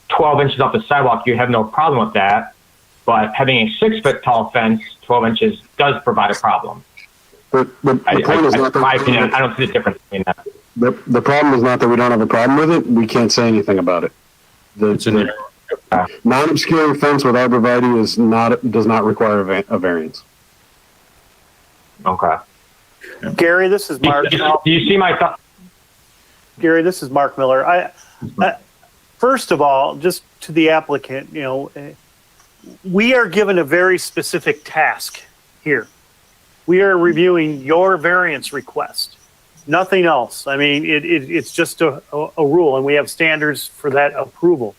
Speaker 14: 12 inches off the sidewalk, you have no problem with that. But having a 6-foot tall fence 12 inches does provide a problem.
Speaker 9: But the point is not that
Speaker 14: my opinion, I don't see the difference between that.
Speaker 9: The problem is not that we don't have a problem with it. We can't say anything about it. The non-obscuring fence with arborvitae does not require a variance.
Speaker 14: Okay.
Speaker 8: Gary, this is Mark.
Speaker 14: Do you see my thought?
Speaker 8: Gary, this is Mark Miller. I first of all, just to the applicant, we are given a very specific task here. We are reviewing your variance request, nothing else. I mean, it's just a rule, and we have standards for that approval.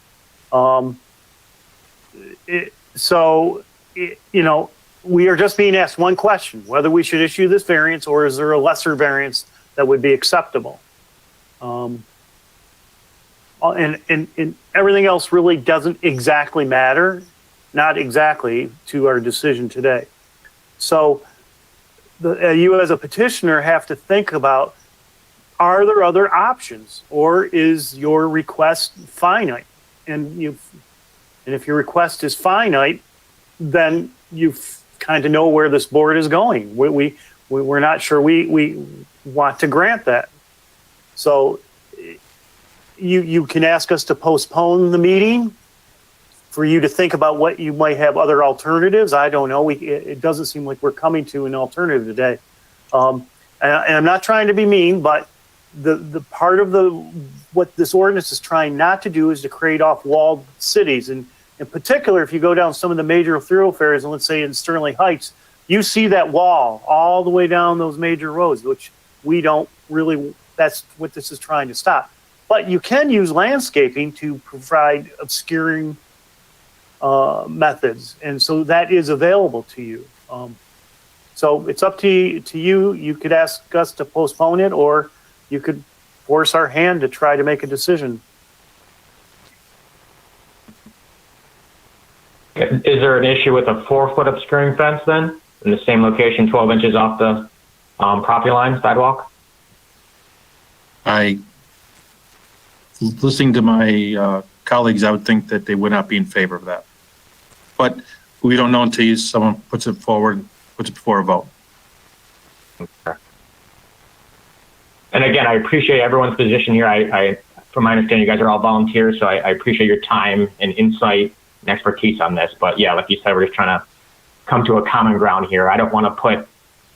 Speaker 8: We are just being asked one question: whether we should issue this variance, or is there a lesser variance that would be acceptable? And everything else really doesn't exactly matter, not exactly to our decision today. So you as a petitioner have to think about, are there other options, or is your request finite? And if your request is finite, then you kind of know where this board is going. We're not sure we want to grant that. So you can ask us to postpone the meeting for you to think about what you might have other alternatives. I don't know. It doesn't seem like we're coming to an alternative today. And I'm not trying to be mean, but the part of what this ordinance is trying not to do is to create off-walled cities. And in particular, if you go down some of the major thoroughfares, and let's say in Sterling Heights, you see that wall all the way down those major roads, which we don't really, that's what this is trying to stop. But you can use landscaping to provide obscuring methods, and so that is available to you. So it's up to you. You could ask us to postpone it, or you could force our hand to try to make a decision.
Speaker 14: Is there an issue with a 4-foot obscuring fence then, in the same location, 12 inches off the property line sidewalk?
Speaker 1: Listening to my colleagues, I would think that they would not be in favor of that. But we don't know until someone puts it forward, puts it before a vote.
Speaker 14: Okay. And again, I appreciate everyone's position here. From my understanding, you guys are all volunteers, so I appreciate your time and insight and expertise on this. But yeah, like you said, we're just trying to come to a common ground here. I don't want to put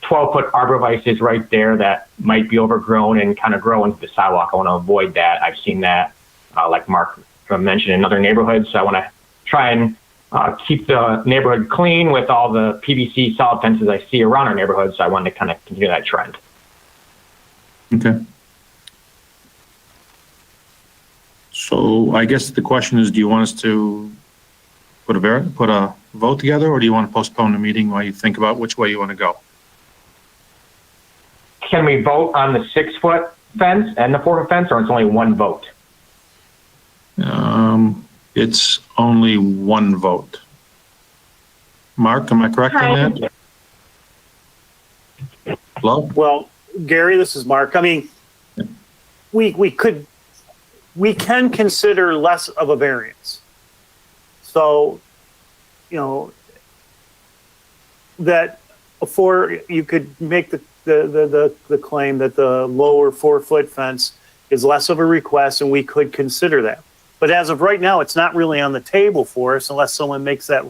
Speaker 14: 12-foot arborvitaes right there that might be overgrown and kind of grow into the sidewalk. I want to avoid that. I've seen that, like Mark mentioned, in other neighborhoods. So I want to try and keep the neighborhood clean with all the PVC solid fences I see around our neighborhood. So I want to kind of continue that trend.
Speaker 1: Okay. So I guess the question is, do you want us to put a vote together, or do you want to postpone the meeting while you think about which way you want to go?
Speaker 14: Can we vote on the 6-foot fence and the 4-foot fence, or it's only one vote?
Speaker 1: It's only one vote. Mark, am I correct on that? Hello?
Speaker 8: Well, Gary, this is Mark. I mean, we can consider less of a variance. So, you know, that you could make the claim that the lower 4-foot fence is less of a request, and we could consider that. But as of right now, it's not really on the table for us unless someone makes that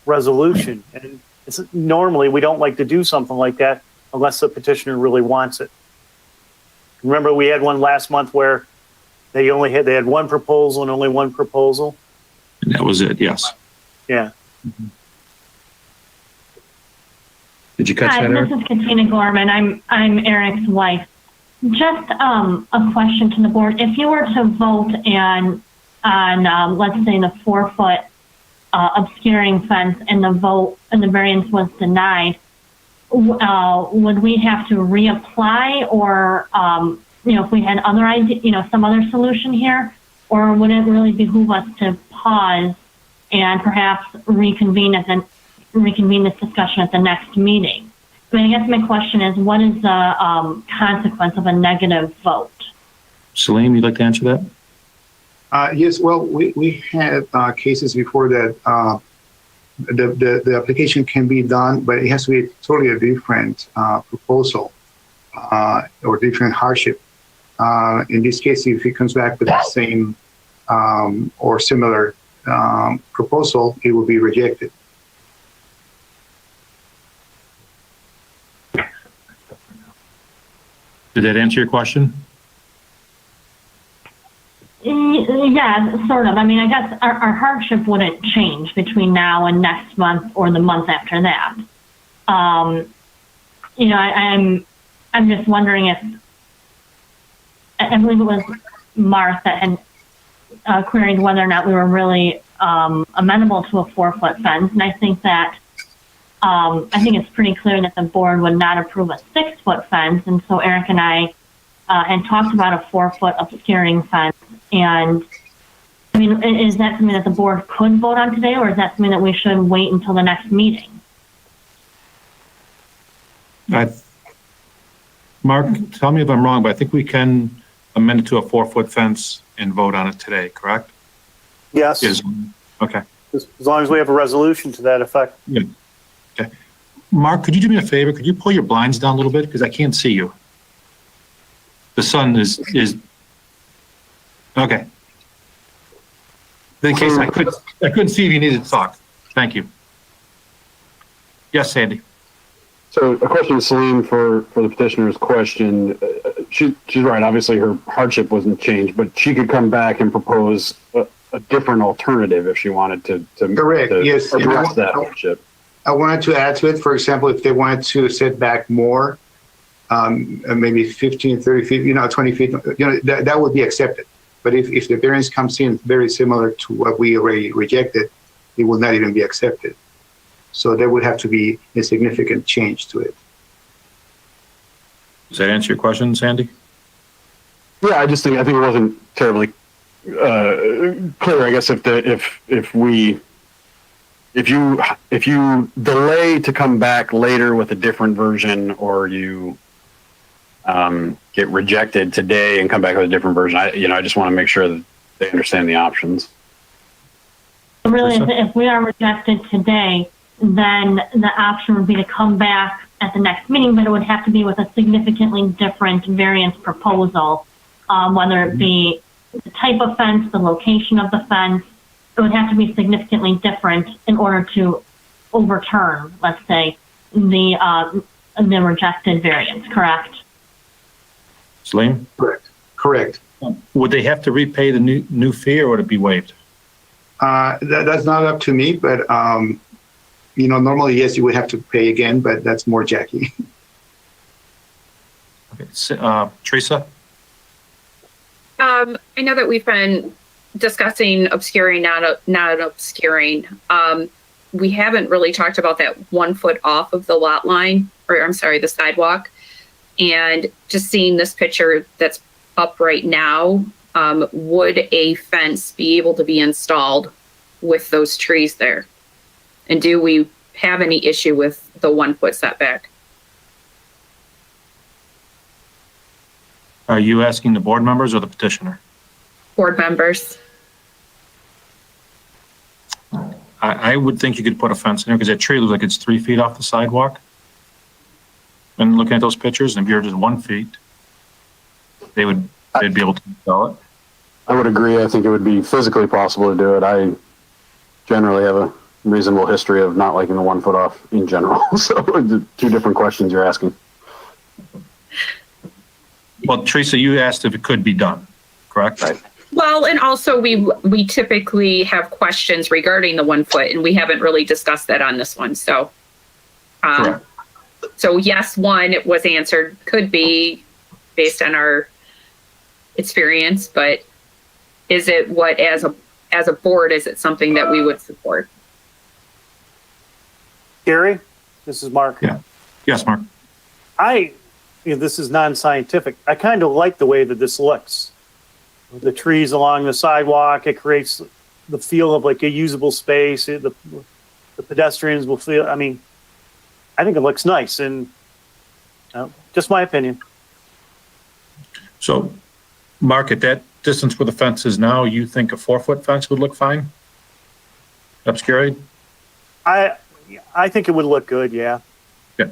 Speaker 8: resolution. And normally we don't like to do something like that unless the petitioner really wants it. Remember, we had one last month where they had one proposal and only one proposal.
Speaker 1: And that was it. Yes.
Speaker 8: Yeah.
Speaker 1: Did you catch
Speaker 15: Hi,
Speaker 1: that, Eric?
Speaker 15: this is Katina Gorman. I'm Eric's wife. Just a question to the board. If you were to vote on let's say the 4-foot obscuring fence and the variance was denied, would we have to reapply, or if we had other some other solution here, or would it really behoove us to pause and perhaps reconvene this discussion at the next meeting? I mean, I guess my question is, what is the consequence of a negative vote?
Speaker 1: Salim, you'd like to answer that?
Speaker 5: Yes, well, we had cases before that the application can be done, but it has to be totally a different proposal or different hardship. In this case, if it comes back with the same or similar proposal, it will be rejected.
Speaker 1: Did that answer your question?
Speaker 15: Yeah, sort of. I mean, I guess our hardship wouldn't change between now and next month or the month after that. I'm just wondering if, I believe it was Mark that had queried whether or not we were really amenable to a 4-foot fence, and I think it's pretty clear that the board would not approve a 6-foot fence, and so Eric and I had talked about a 4-foot obscuring fence. And I mean, is that something that the board could vote on today, or is that something that we should wait until the next meeting?
Speaker 1: Mark, tell me if I'm wrong, but I think we can amend it to a 4-foot fence and vote on it today, correct?
Speaker 8: Yes.
Speaker 1: Okay.
Speaker 8: As long as we have a resolution to that effect.
Speaker 1: Yeah. Okay. Mark, could you do me a favor? Could you pull your blinds down a little bit? Because I can't see you. The sun is okay. In case I couldn't see if you needed to talk. Thank you. Yes, Sandy.
Speaker 9: So a question to Salim for the petitioner's question. She's right. Obviously, her hardship wasn't changed, but she could come back and propose a different alternative if she wanted to
Speaker 5: Correct. Yes.
Speaker 9: address that hardship.
Speaker 5: I wanted to add to it, for example, if they wanted to set back more, maybe 15, 30 feet, 20 feet, that would be accepted. But if the variance comes in very similar to what we already rejected, it will not even be accepted. So there would have to be a significant change to it.
Speaker 1: Does that answer your question, Sandy?
Speaker 9: Yeah, I think it wasn't terribly clear. I guess if you delay to come back later with a different version, or you get rejected today and come back with a different version, I just want to make sure that they understand the options.
Speaker 15: Really, if we are rejected today, then the option would be to come back at the next meeting, but it would have to be with a significantly different variance proposal, whether it be the type of fence, the location of the fence. It would have to be significantly different in order to overturn, let's say, the rejected variance, correct?
Speaker 1: Salim?
Speaker 5: Correct.
Speaker 1: Would they have to repay the new fee, or would it be waived?
Speaker 5: That's not up to me, but normally, yes, you would have to pay again, but that's more Jackie.
Speaker 1: Okay. Teresa?
Speaker 3: I know that we've been discussing obscuring, not obscuring. We haven't really talked about that 1 foot off of the lot line, or I'm sorry, the sidewalk. And just seeing this picture that's up right now, would a fence be able to be installed with those trees there? And do we have any issue with the 1 foot setback?
Speaker 1: Are you asking the board members or the petitioner?
Speaker 3: Board members?
Speaker 1: I would think you could put a fence in there because that tree looks like it's 3 feet off the sidewalk. And looking at those pictures, and if you're just 1 feet, they'd be able to install it.
Speaker 9: I would agree. I think it would be physically possible to do it. I generally have a reasonable history of not liking the 1 foot off in general. So two different questions you're asking.
Speaker 1: Well, Teresa, you asked if it could be done, correct?
Speaker 9: Right.
Speaker 3: Well, and also we typically have questions regarding the 1 foot, and we haven't really discussed that on this one. So,
Speaker 1: Correct.
Speaker 3: so yes, one was answered, could be based on our experience, but is it what as a board, is it something that we would support?
Speaker 8: Gary, this is Mark.
Speaker 1: Yeah. Yes, Mark.
Speaker 8: This is non-scientific. I kind of like the way that this looks. The trees along the sidewalk, it creates the feel of like a usable space. The pedestrians will feel, I think it looks nice, and just my opinion.
Speaker 1: So, Mark, at that distance where the fence is now, you think a 4 foot fence would look fine? Obscured?
Speaker 8: I think it would look good, yeah.
Speaker 1: Yeah.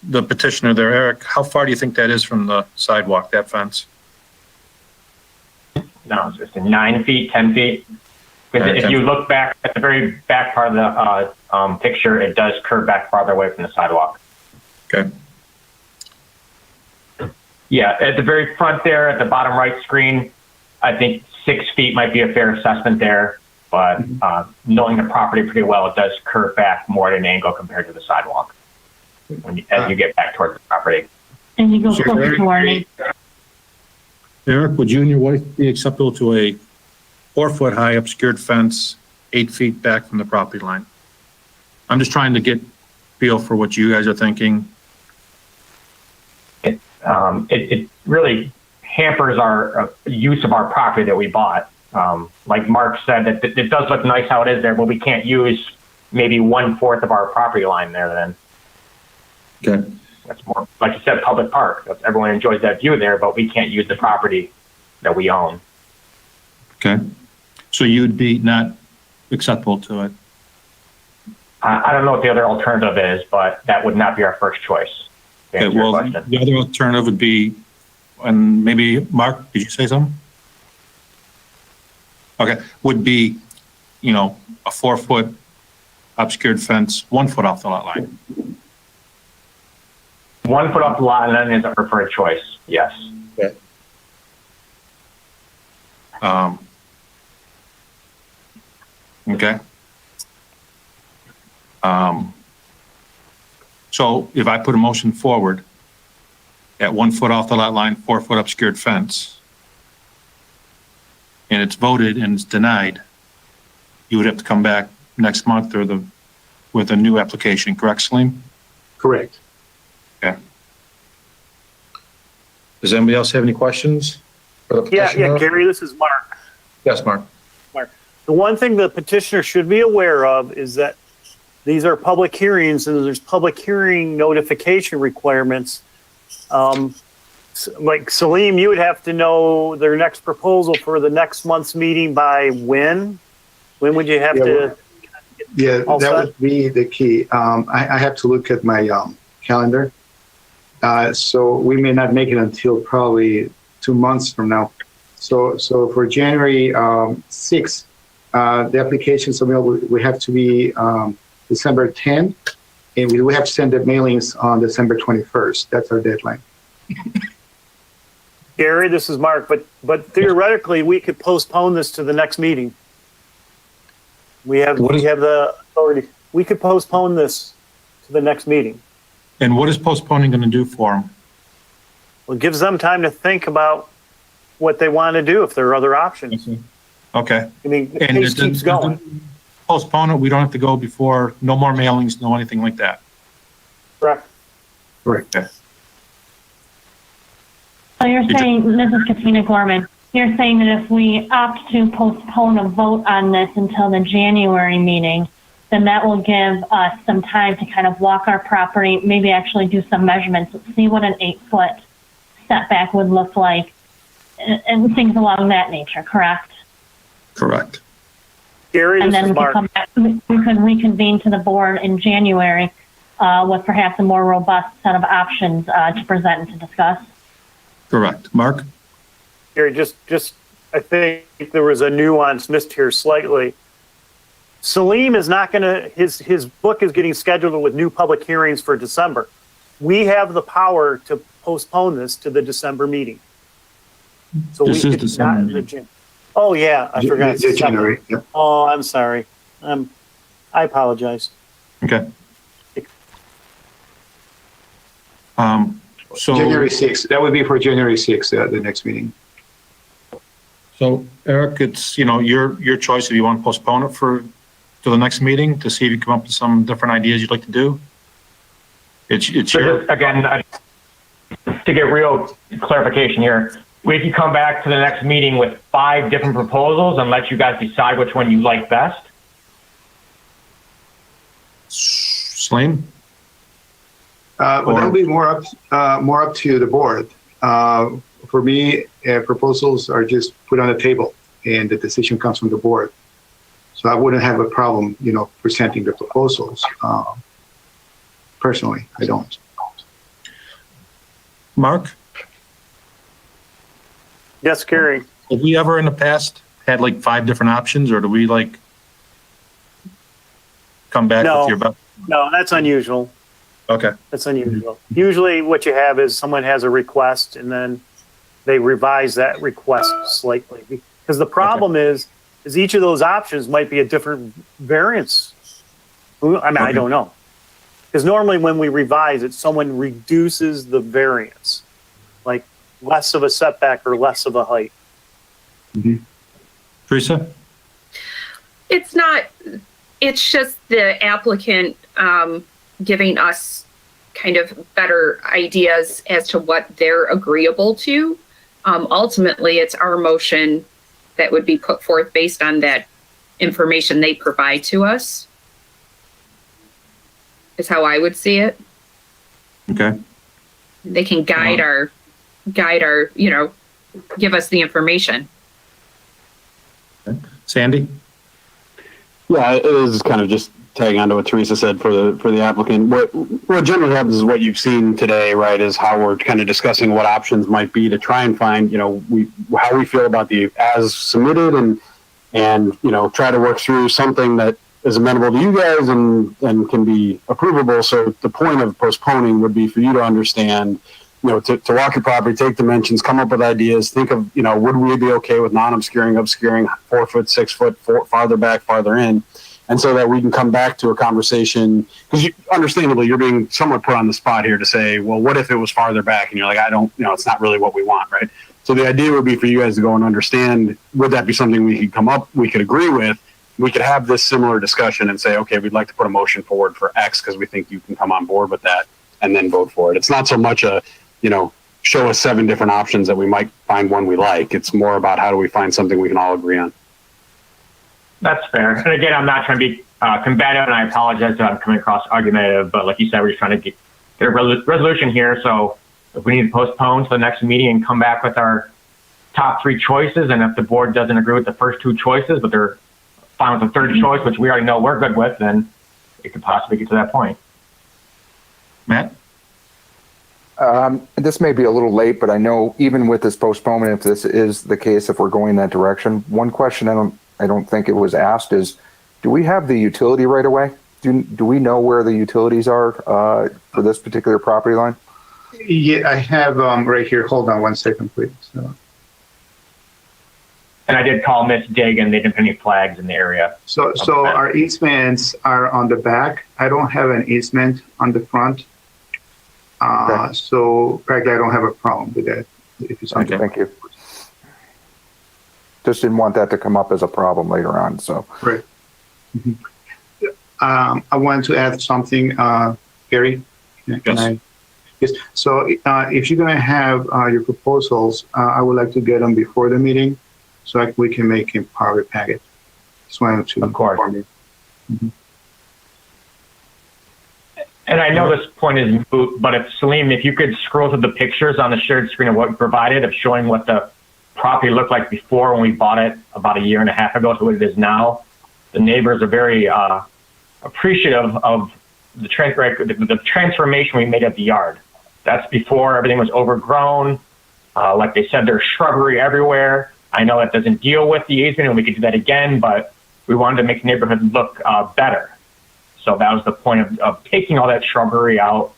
Speaker 1: The petitioner there, Eric, how far do you think that is from the sidewalk, that fence?
Speaker 14: No, it's just 9 feet, 10 feet. Because if you look back at the very back part of the picture, it does curve back farther away from the sidewalk.
Speaker 1: Okay.
Speaker 14: Yeah, at the very front there, at the bottom right screen, I think 6 feet might be a fair assessment there. But knowing the property pretty well, it does curve back more at an angle compared to the sidewalk as you get back towards the property.
Speaker 15: And you go closer to our neighbor.
Speaker 1: Eric, would you and your wife be acceptable to a 4 foot high obscured fence, 8 feet back from the property line? I'm just trying to get feel for what you guys are thinking.
Speaker 14: It really hampers our use of our property that we bought. Like Mark said, that it does look nice how it is there, but we can't use maybe 1/4 of our property line there then.
Speaker 1: Okay.
Speaker 14: That's more, like you said, public park. Everyone enjoys that view there, but we can't use the property that we own.
Speaker 1: Okay. So you'd be not acceptable to it?
Speaker 14: I don't know what the other alternative is, but that would not be our first choice.
Speaker 1: Okay, well, the other alternative would be, and maybe, Mark, did you say something? Okay, would be, a 4 foot obscured fence, 1 foot off the lot line.
Speaker 14: 1 foot off the lot line is our preferred choice, yes.
Speaker 1: Okay. Okay. So if I put a motion forward at 1 foot off the lot line, 4 foot obscured fence, and it's voted and it's denied, you would have to come back next month with a new application, correct, Salim?
Speaker 5: Correct.
Speaker 1: Okay. Does anybody else have any questions for the petitioner?
Speaker 8: Yeah, Gary, this is Mark.
Speaker 1: Yes, Mark.
Speaker 8: The one thing the petitioner should be aware of is that these are public hearings and there's public hearing notification requirements. Like Salim, you would have to know their next proposal for the next month's meeting by when? When would you have to?
Speaker 5: Yeah, that would be the key. I have to look at my calendar. So we may not make it until probably 2 months from now. So for January 6th, the application submittal we have to be December 10th, and we have to send the mailings on December 21st. That's our deadline.
Speaker 8: Gary, this is Mark, but theoretically we could postpone this to the next meeting. We have the authority. We could postpone this to the next meeting.
Speaker 1: And what is postponing going to do for them?
Speaker 8: Well, it gives them time to think about what they want to do if there are other options.
Speaker 1: Okay.
Speaker 8: I mean, the case keeps going.
Speaker 1: Postpone it. We don't have to go before, no more mailings, no anything like that.
Speaker 8: Correct.
Speaker 1: Correct. Okay.
Speaker 15: So you're saying, this is Katrina Gorman, you're saying that if we opt to postpone a vote on this until the January meeting, then that will give us some time to kind of walk our property, maybe actually do some measurements, see what an 8-foot setback would look like, and things along that nature, correct?
Speaker 1: Correct.
Speaker 8: Gary,
Speaker 15: And
Speaker 8: this
Speaker 15: then
Speaker 8: is
Speaker 15: we
Speaker 8: Mark.
Speaker 15: could come back, we could reconvene to the board in January with perhaps a more robust set of options to present and to discuss.
Speaker 1: Correct. Mark?
Speaker 8: Gary, just I think there was a nuance missed here slightly. Salim is not going to, his book is getting scheduled with new public hearings for December. We have the power to postpone this to the December meeting. So
Speaker 1: This
Speaker 8: we
Speaker 1: is
Speaker 8: could
Speaker 1: December.
Speaker 8: not, oh yeah, I forgot.
Speaker 5: It's January. Yeah.
Speaker 8: Oh, I'm sorry. I apologize.
Speaker 1: Okay. So,
Speaker 5: January 6th. That would be for January 6th, the next meeting.
Speaker 1: so Eric, it's, your choice if you want to postpone it to the next meeting to see if you come up with some different ideas you'd like to do. It's
Speaker 14: So
Speaker 1: your,
Speaker 14: just, again, to get real clarification here, we could come back to the next meeting with 5 different proposals and let you guys decide which one you like best.
Speaker 1: Salim?
Speaker 5: Well, that'll be more up to the board. For me, proposals are just put on the table, and the decision comes from the board. So I wouldn't have a problem, presenting the proposals. Personally, I don't.
Speaker 1: Mark?
Speaker 8: Yes, Gary.
Speaker 1: Have we ever in the past had like 5 different options, or do we come back
Speaker 8: No.
Speaker 1: with your?
Speaker 8: No, that's unusual.
Speaker 1: Okay.
Speaker 8: That's unusual. Usually what you have is someone has a request and then they revise that request slightly. Because the problem is each of those options might be a different variance. I don't know. Because normally when we revise it, someone reduces the variance, like less of a setback or less of a height.
Speaker 1: Mm-hmm. Teresa?
Speaker 3: It's not, it's just the applicant giving us kind of better ideas as to what they're agreeable to. Ultimately, it's our motion that would be put forth based on that information they provide to us, is how I would see it.
Speaker 1: Okay.
Speaker 3: They can guide our, give us the information.
Speaker 1: Sandy?
Speaker 9: Yeah, it is kind of just tagging on to what Teresa said for the applicant. What generally happens is what you've seen today, right, is how we're kind of discussing what options might be to try and find, how we feel about the as submitted and try to work through something that is amenable to you guys and can be approvable. So the point of postponing would be for you to understand, to walk your property, take dimensions, come up with ideas, think of, would we be okay with non-obscuring, obscuring, 4 foot, 6 foot, farther back, farther in. And so that we can come back to a conversation, because understandably, you're being somewhat put on the spot here to say, well, what if it was farther back? And you're like, it's not really what we want, right? So the idea would be for you guys to go and understand, would that be something we could agree with? We could have this similar discussion and say, okay, we'd like to put a motion forward for X because we think you can come on board with that, and then vote for it. It's not so much show us 7 different options that we might find one we like. It's more about how do we find something we can all agree on.
Speaker 14: That's fair. And again, I'm not trying to be combative, and I apologize if I'm coming across argumentative, but like you said, we're just trying to get a resolution here. So if we need to postpone to the next meeting and come back with our top 3 choices, and if the board doesn't agree with the first 2 choices, but they're fine with the third choice, which we already know we're good with, then it could possibly get to that point.
Speaker 1: Matt?
Speaker 4: This may be a little late, but I know even with this postponement, if this is the case, if we're going that direction, one question I don't think it was asked is, do we have the utility right away? Do we know where the utilities are for this particular property line?
Speaker 5: Yeah, I have right here. Hold on 1 second, please.
Speaker 14: And I did call Miss Dagan. They didn't put any flags in the area.
Speaker 5: So our easements are on the back. I don't have an easement on the front.
Speaker 4: Okay.
Speaker 5: So practically, I don't have a problem with that. If it's
Speaker 4: Okay, thank you. Just didn't want that to come up as a problem later on. So.
Speaker 5: Right. Mm-hmm. I wanted to add something, Gary. Can
Speaker 1: Yes.
Speaker 5: Yes. So if you're going to have your proposals, I would like to get them before the meeting so we can make a power packet. Just wanted to inform you. Mm-hmm.
Speaker 14: And I know this point is moot, but Salim, if you could scroll through the pictures on the shared screen of what you provided, of showing what the property looked like before when we bought it about a year and a half ago to what it is now. The neighbors are very appreciative of the transformation we made at the yard. That's before everything was overgrown. Like they said, there's shrubbery everywhere. I know that doesn't deal with the easement, and we could do that again, but we wanted to make the neighborhood look better. So that was the point of taking all that shrubbery out,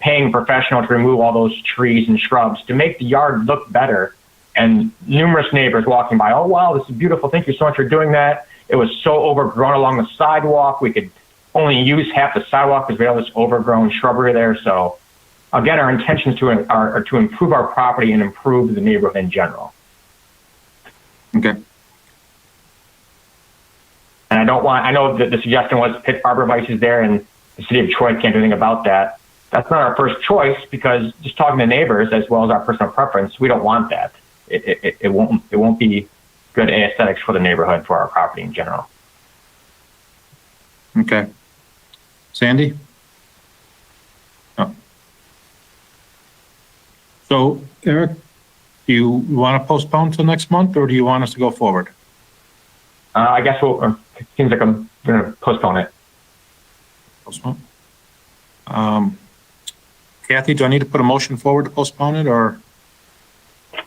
Speaker 14: paying a professional to remove all those trees and shrubs to make the yard look better. And numerous neighbors walking by, oh, wow, this is beautiful. Thank you so much for doing that. It was so overgrown along the sidewalk. We could only use half the sidewalk because we have this overgrown shrubbery there. So again, our intentions are to improve our property and improve the neighborhood in general.
Speaker 1: Okay.
Speaker 14: And I know that the suggestion was pit arborvitae's there and the city of Troy can't do anything about that. That's not our first choice because just talking to neighbors as well as our personal preference, we don't want that. It won't be good aesthetics for the neighborhood, for our property in general.
Speaker 1: Okay. Sandy? Oh. So, Eric, do you want to postpone till next month or do you want us to go forward?
Speaker 14: I guess it seems like I'm going to postpone it.
Speaker 1: Postpone. Kathy, do I need to put a motion forward to postpone it or?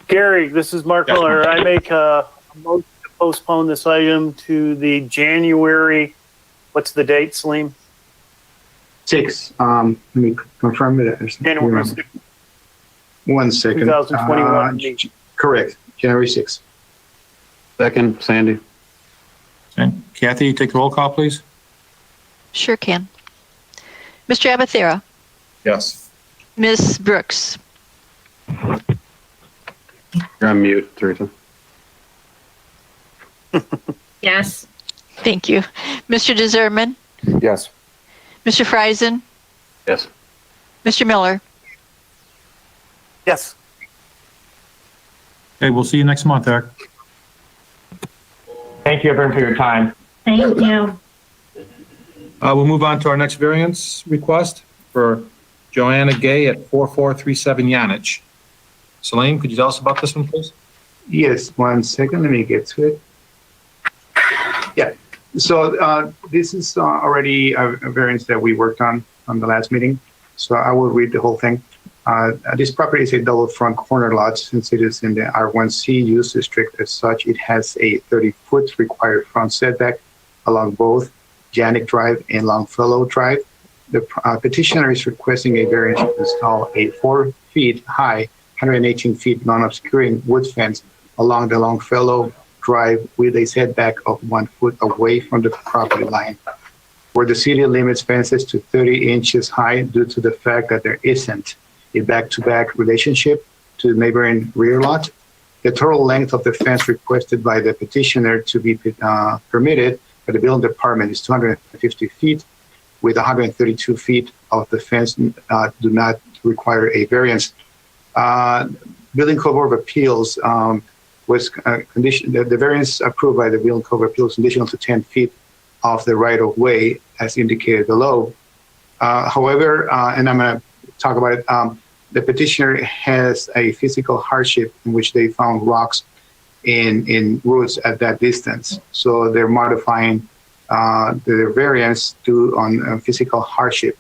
Speaker 8: Gary, this is Mark Miller. I make a motion to postpone this item to the January, what's the date, Salim?
Speaker 5: 6. Let me confirm it.
Speaker 8: January 6th.
Speaker 5: 1 second.
Speaker 8: 2021.
Speaker 5: Correct. January 6th.
Speaker 9: Second, Sandy.
Speaker 1: Okay. Kathy, take the roll call, please.
Speaker 2: Sure can. Mr. Abathera,
Speaker 1: Yes.
Speaker 2: Ms. Brooks,
Speaker 9: You're on mute, Teresa.
Speaker 3: Yes.
Speaker 2: thank you. Mr. DeZerman,
Speaker 4: Yes.
Speaker 2: Mr. Friesen,
Speaker 9: Yes.
Speaker 2: Mr. Miller.
Speaker 8: Yes.
Speaker 1: Okay, we'll see you next month, Eric.
Speaker 14: Thank you everyone for your time.
Speaker 15: Thank you.
Speaker 1: We'll move on to our next variance request for Joanna Gay at 4437 Yanich. Salim, could you tell us about this one, please?
Speaker 5: Yes, 1 second. Let me get to it. Yeah. So this is already a variance that we worked on the last meeting. So I will read the whole thing. This property is a double front corner lot since it is in the R1C use district. As such, it has a 30-foot required front setback along both Janik Drive and Longfellow Drive. The petitioner is requesting a variance to install a 4 feet high, 118 feet non-obscuring wood fence along the Longfellow Drive with a setback of 1 foot away from the property line, where the city limits fences to 30 inches high due to the fact that there isn't a back-to-back relationship to the neighboring rear lot. The total length of the fence requested by the petitioner to be permitted by the building department is 250 feet, with 132 feet of the fence do not require a variance. Building Code Board of Appeals was the variance approved by the Building Code of Appeals conditional to 10 feet of the right-of-way as indicated below. However, and I'm going to talk about it, the petitioner has a physical hardship in which they found rocks in roots at that distance. So they're modifying the variance on physical hardship.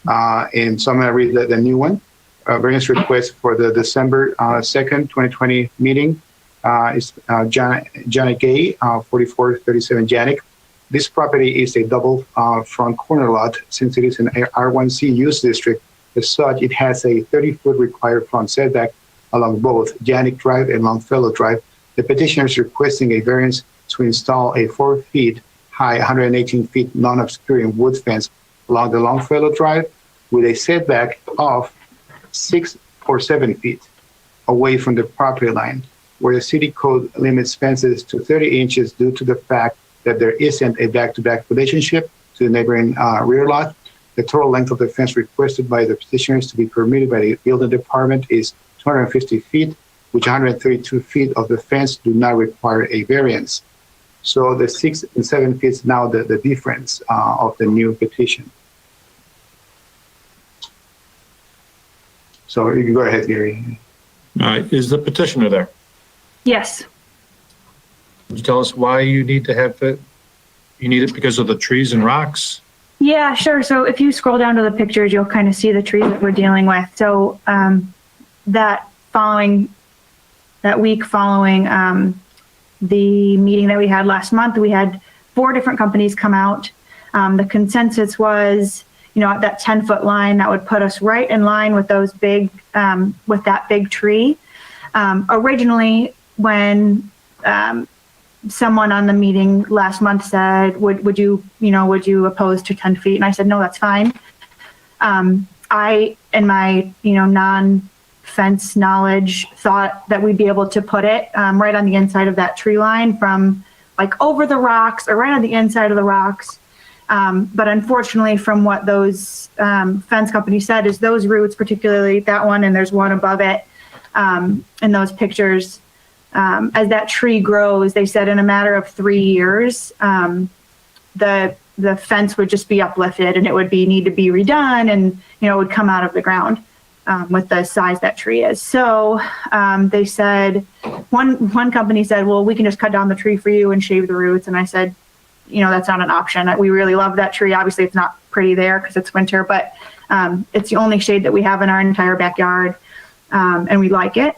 Speaker 5: And so I'm going to read the new one. Variance request for the December 2nd, 2020 meeting is Janik Gay, 4437 Janik. This property is a double front corner lot since it is an R1C use district. As such, it has a 30-foot required front setback along both Janik Drive and Longfellow Drive. The petitioner is requesting a variance to install a 4 feet high, 118 feet non-obscuring wood fence along the Longfellow Drive with a setback of 6 or 7 feet away from the property line, where the city code limits fences to 30 inches due to the fact that there isn't a back-to-back relationship to the neighboring rear lot. The total length of the fence requested by the petitioners to be permitted by the building department is 250 feet, which 132 feet of the fence do not require a variance. So the 6 and 7 feet is now the difference of the new petition. So you can go ahead, Gary.
Speaker 1: All right, is the petitioner there?
Speaker 16: Yes.
Speaker 1: Could you tell us why you need to have it? You need it because of the trees and rocks?
Speaker 16: Yeah, sure. So if you scroll down to the pictures, you'll kind of see the trees that we're dealing with. So that week following the meeting that we had last month, we had 4 different companies come out. The consensus was, at that 10-foot line, that would put us right in line with those big, with that big tree. Originally, when someone on the meeting last month said, would you oppose to 10 feet? And I said, no, that's fine. I, in my, non-fence knowledge, thought that we'd be able to put it right on the inside of that tree line from like over the rocks or right on the inside of the rocks. But unfortunately, from what those fence companies said, is those roots, particularly that one, and there's one above it in those pictures, as that tree grows, they said in a matter of 3 years, the fence would just be uplifted and it would need to be redone, and it would come out of the ground with the size that tree is. So they said, one company said, well, we can just cut down the tree for you and shave the roots. And I said, that's not an option. We really love that tree. Obviously, it's not pretty there because it's winter, but it's the only shade that we have in our entire backyard, and we like it.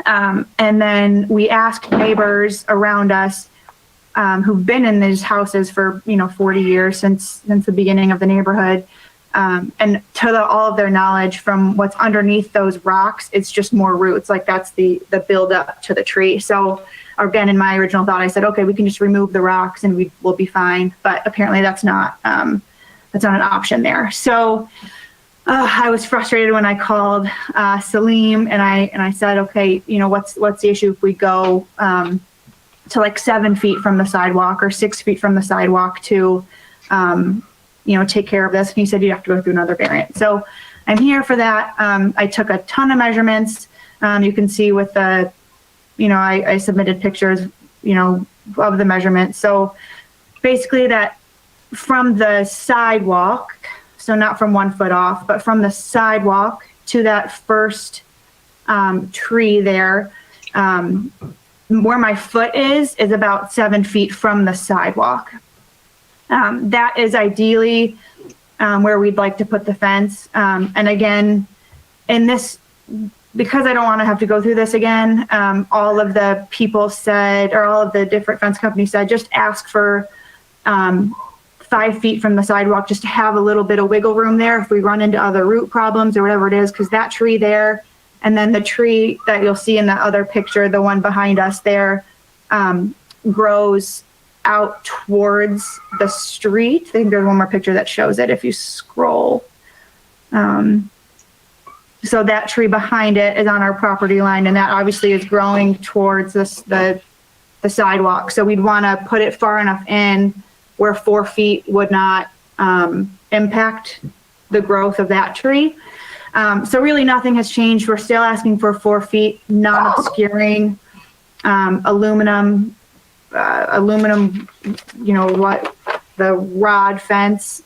Speaker 16: And then we asked neighbors around us who've been in these houses for 40 years since the beginning of the neighborhood, and to all of their knowledge, from what's underneath those rocks, it's just more roots. Like that's the build up to the tree. So again, in my original thought, I said, okay, we can just remove the rocks and we'll be fine. But apparently that's not an option there. So I was frustrated when I called Salim and I said, okay, what's the issue if we go to like 7 feet from the sidewalk or 6 feet from the sidewalk to take care of this? And he said, you'd have to go through another variant. So I'm here for that. I took a ton of measurements. You can see with the, I submitted pictures, of the measurements. So basically that from the sidewalk, so not from 1 foot off, but from the sidewalk to that first tree there, where my foot is about 7 feet from the sidewalk. That is ideally where we'd like to put the fence. And again, in this, because I don't want to have to go through this again, all of the people said, or all of the different fence companies said, just ask for 5 feet from the sidewalk, just to have a little bit of wiggle room there if we run into other root problems or whatever it is, because that tree there, and then the tree that you'll see in the other picture, the one behind us there, grows out towards the street. I think there's one more picture that shows it if you scroll. So that tree behind it is on our property line, and that obviously is growing towards the sidewalk. So we'd want to put it far enough in where 4 feet would not impact the growth of that tree. So really nothing has changed. We're still asking for 4 feet, non-obscuring aluminum, the rod fence.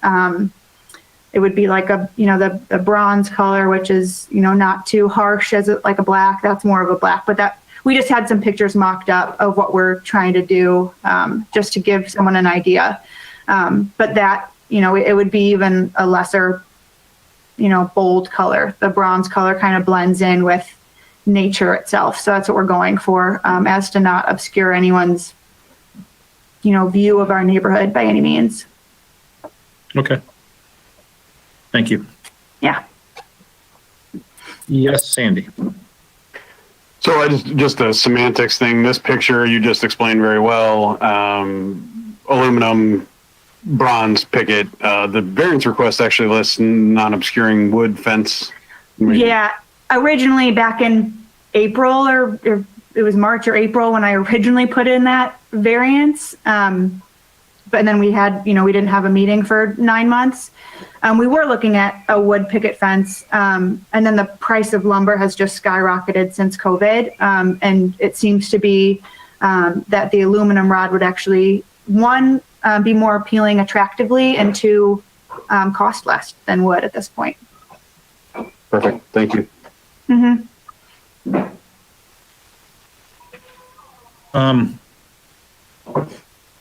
Speaker 16: It would be like the bronze color, which is, not too harsh as like a black. That's more of a black, but that we just had some pictures mocked up of what we're trying to do, just to give someone an idea. But that, it would be even a lesser, bold color. The bronze color kind of blends in with nature itself. So that's what we're going for, as to not obscure anyone's, view of our neighborhood by any means.
Speaker 1: Okay. Thank you.
Speaker 16: Yeah.
Speaker 1: Yes, Sandy.
Speaker 9: So I just a semantics thing. This picture you just explained very well. Aluminum, bronze picket. The variance request actually lists non-obscuring wood fence.
Speaker 16: Yeah. Originally back in April or it was March or April when I originally put in that variance. but then we had, we didn't have a meeting for 9 months. We were looking at a wood picket fence, and then the price of lumber has just skyrocketed since COVID. And it seems to be that the aluminum rod would actually, one, be more appealing attractively, and two, cost less than wood at this point.
Speaker 9: Perfect. Thank you.
Speaker 16: Mm-hmm.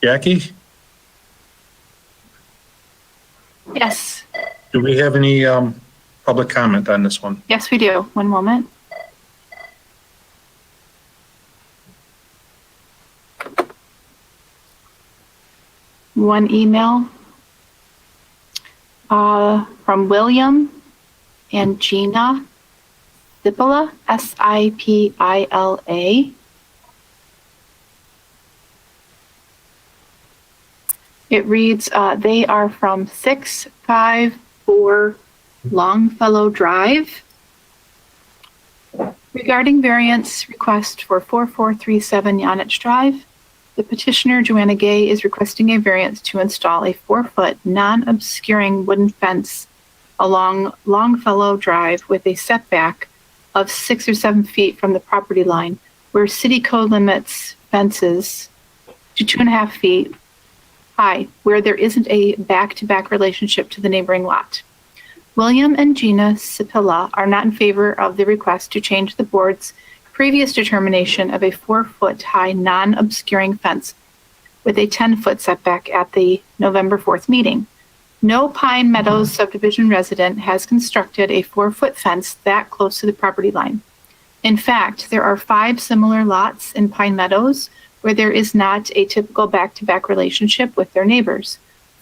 Speaker 1: Jackie,
Speaker 10: Yes.
Speaker 1: do we have any public comment on this one?
Speaker 10: Yes, we do. One moment. One email from William and Gina Sipila, Sipila. It reads, they are from 654 Longfellow Drive. Regarding variance request for 4437 Yonich Drive, the petitioner, Joanna Gay, is requesting a variance to install a 4-foot non-obscuring wooden fence along Longfellow Drive with a setback of 6 or 7 feet from the property line, where city code limits fences to 2.5 feet high, where there isn't a back-to-back relationship to the neighboring lot. William and Gina Sipila are not in favor of the request to change the board's previous determination of a 4-foot high non-obscuring fence with a 10-foot setback at the November 4th meeting. No Pine Meadows subdivision resident has constructed a 4-foot fence that close to the property line. In fact, there are 5 similar lots in Pine Meadows where there is not a typical back-to-back relationship with their neighbors.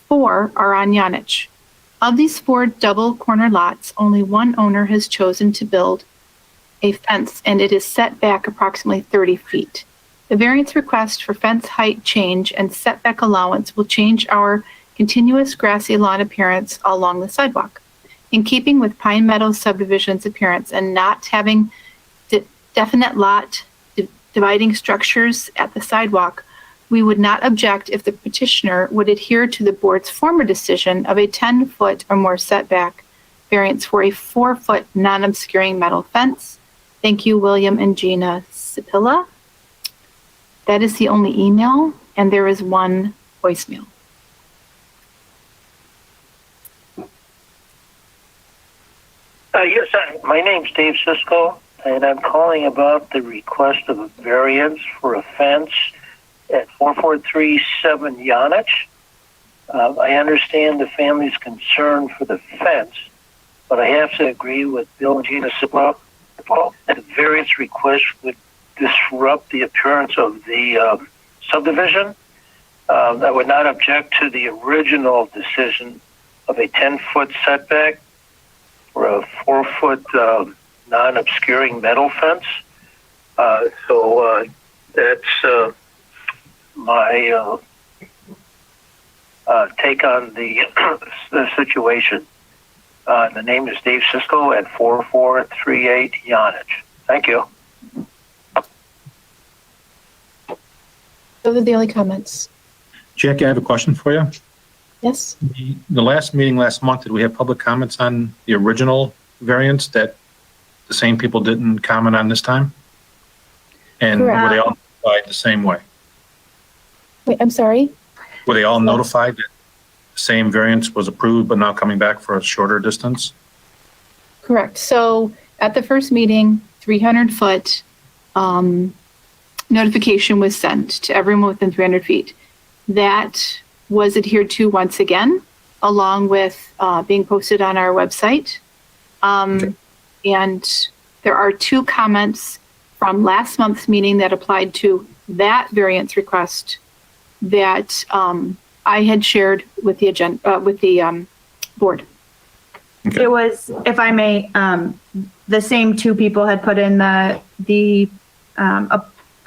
Speaker 10: 4 are on Yonich. Of these 4 double corner lots, only one owner has chosen to build a fence, and it is set back approximately 30 feet. The variance request for fence height change and setback allowance will change our continuous grassy lawn appearance along the sidewalk. In keeping with Pine Meadows subdivision's appearance and not having definite lot dividing structures at the sidewalk, we would not object if the petitioner would adhere to the board's former decision of a 10-foot or more setback variance for a 4-foot non-obscuring metal fence. Thank you, William and Gina Sipila. That is the only email, and there is one voicemail.
Speaker 17: Yes, my name's Dave Sisko, and I'm calling about the request of a variance for a fence at 4437 Yonich. I understand the family's concern for the fence, but I have to agree with Bill and Gina Sipila that the variance request would disrupt the appearance of the subdivision. I would not object to the original decision of a 10-foot setback for a 4-foot non-obscuring metal fence. So that's my take on the situation. The name is Dave Sisko at 4438 Yonich. Thank you.
Speaker 10: Those are the only comments.
Speaker 1: Jackie, I have a question for you.
Speaker 10: Yes?
Speaker 1: The last meeting last month, did we have public comments on the original variance that the same people didn't comment on this time? And
Speaker 10: Correct.
Speaker 1: were they all notified the same way?
Speaker 10: Wait, I'm sorry?
Speaker 1: Were they all notified that the same variance was approved but now coming back for a shorter distance?
Speaker 10: Correct. So at the first meeting, 300-foot notification was sent to everyone within 300 feet. That was adhered to once again, along with being posted on our website. And there are 2 comments from last month's meeting that applied to that variance request that I had shared with the agenda, with the board.
Speaker 1: Okay.
Speaker 16: It was, if I may, the same 2 people had put in the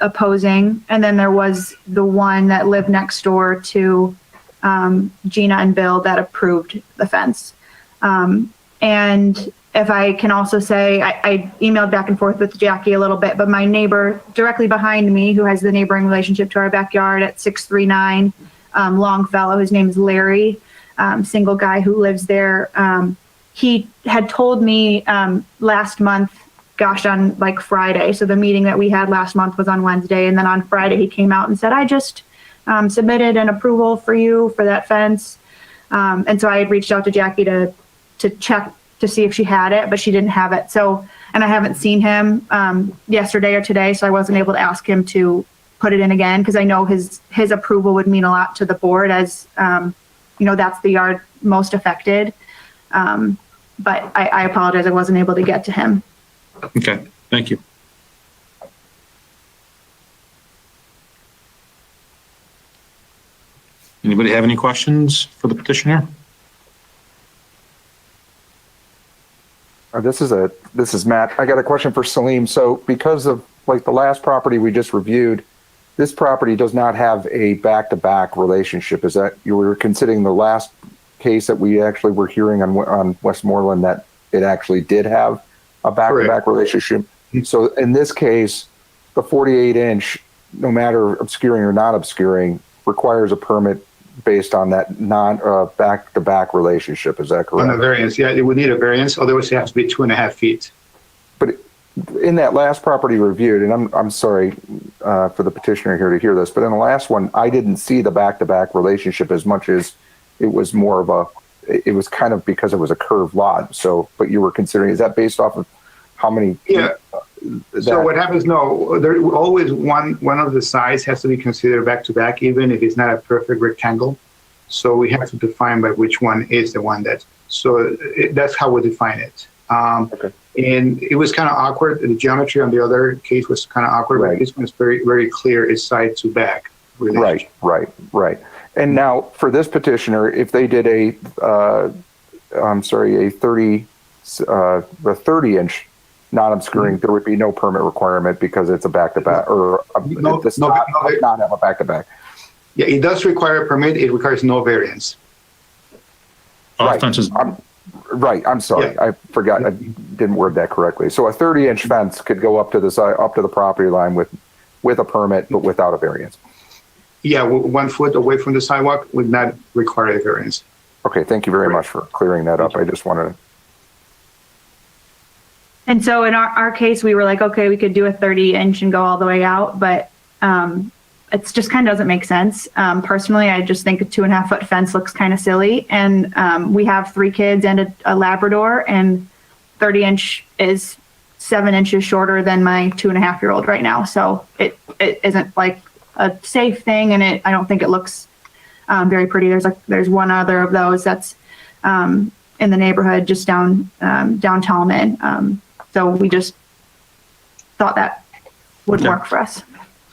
Speaker 16: opposing, and then there was the one that lived next door to Gina and Bill that approved the fence. And if I can also say, I emailed back and forth with Jackie a little bit, but my neighbor directly behind me, who has the neighboring relationship to our backyard at 639 Longfellow. His name is Larry, single guy who lives there. He had told me last month, gosh, on like Friday. So the meeting that we had last month was on Wednesday. And then on Friday, he came out and said, I just submitted an approval for you for that fence. And so I had reached out to Jackie to check to see if she had it, but she didn't have it. So, and I haven't seen him yesterday or today, so I wasn't able to ask him to put it in again, because I know his approval would mean a lot to the board, as that's the yard most affected. But I apologize, I wasn't able to get to him.
Speaker 1: Okay, thank you. Anybody have any questions for the petitioner?
Speaker 4: This is Matt. I got a question for Salim. So because of like the last property we just reviewed, this property does not have a back-to-back relationship. Is that you were considering the last case that we actually were hearing on Westmoreland, that it actually did have a back-to-back relationship? So in this case, the 48-inch, no matter obscuring or not obscuring, requires a permit based on that back-to-back relationship. Is that correct?
Speaker 5: On a variance, yeah, it would need a variance. Otherwise, it has to be 2.5 feet.
Speaker 4: But in that last property reviewed, and I'm sorry for the petitioner here to hear this, but in the last one, I didn't see the back-to-back relationship as much as it was more of it was kind of because it was a curved lot. So, but you were considering, is that based off of how many?
Speaker 5: Yeah. So what happens? No, there always one of the sides has to be considered back to back, even if it's not a perfect rectangle. So we have to define by which one is the one that. So that's how we define it.
Speaker 4: Okay.
Speaker 5: And it was kind of awkward. The geometry on the other case was kind of awkward, but this one is very, very clear. It's side to back.
Speaker 4: Right. And now for this petitioner, if they did a 30-inch non-obscuring, there would be no permit requirement because it's a back-to-back, or not have a back-to-back.
Speaker 5: Yeah, it does require a permit. It requires no variance.
Speaker 4: Right. I'm sorry. Yeah. I forgot. I didn't word that correctly. So a 30-inch fence could go up to the side, up to the property line with a permit, but without a variance.
Speaker 5: Yeah, 1 foot away from the sidewalk would not require a variance.
Speaker 4: Okay, thank you very much for clearing that up. I just wanted to.
Speaker 16: And so in our case, we were like, okay, we could do a 30-inch and go all the way out, but it just kind of doesn't make sense. Personally, I just think a 2.5-foot fence looks kind of silly. And we have 3 kids and a Labrador, and 30-inch is 7 inches shorter than my 2.5-year-old right now. So it isn't like a safe thing, and I don't think it looks very pretty. There's one other of those that's in the neighborhood just down Tallman. So we just thought that would work for us.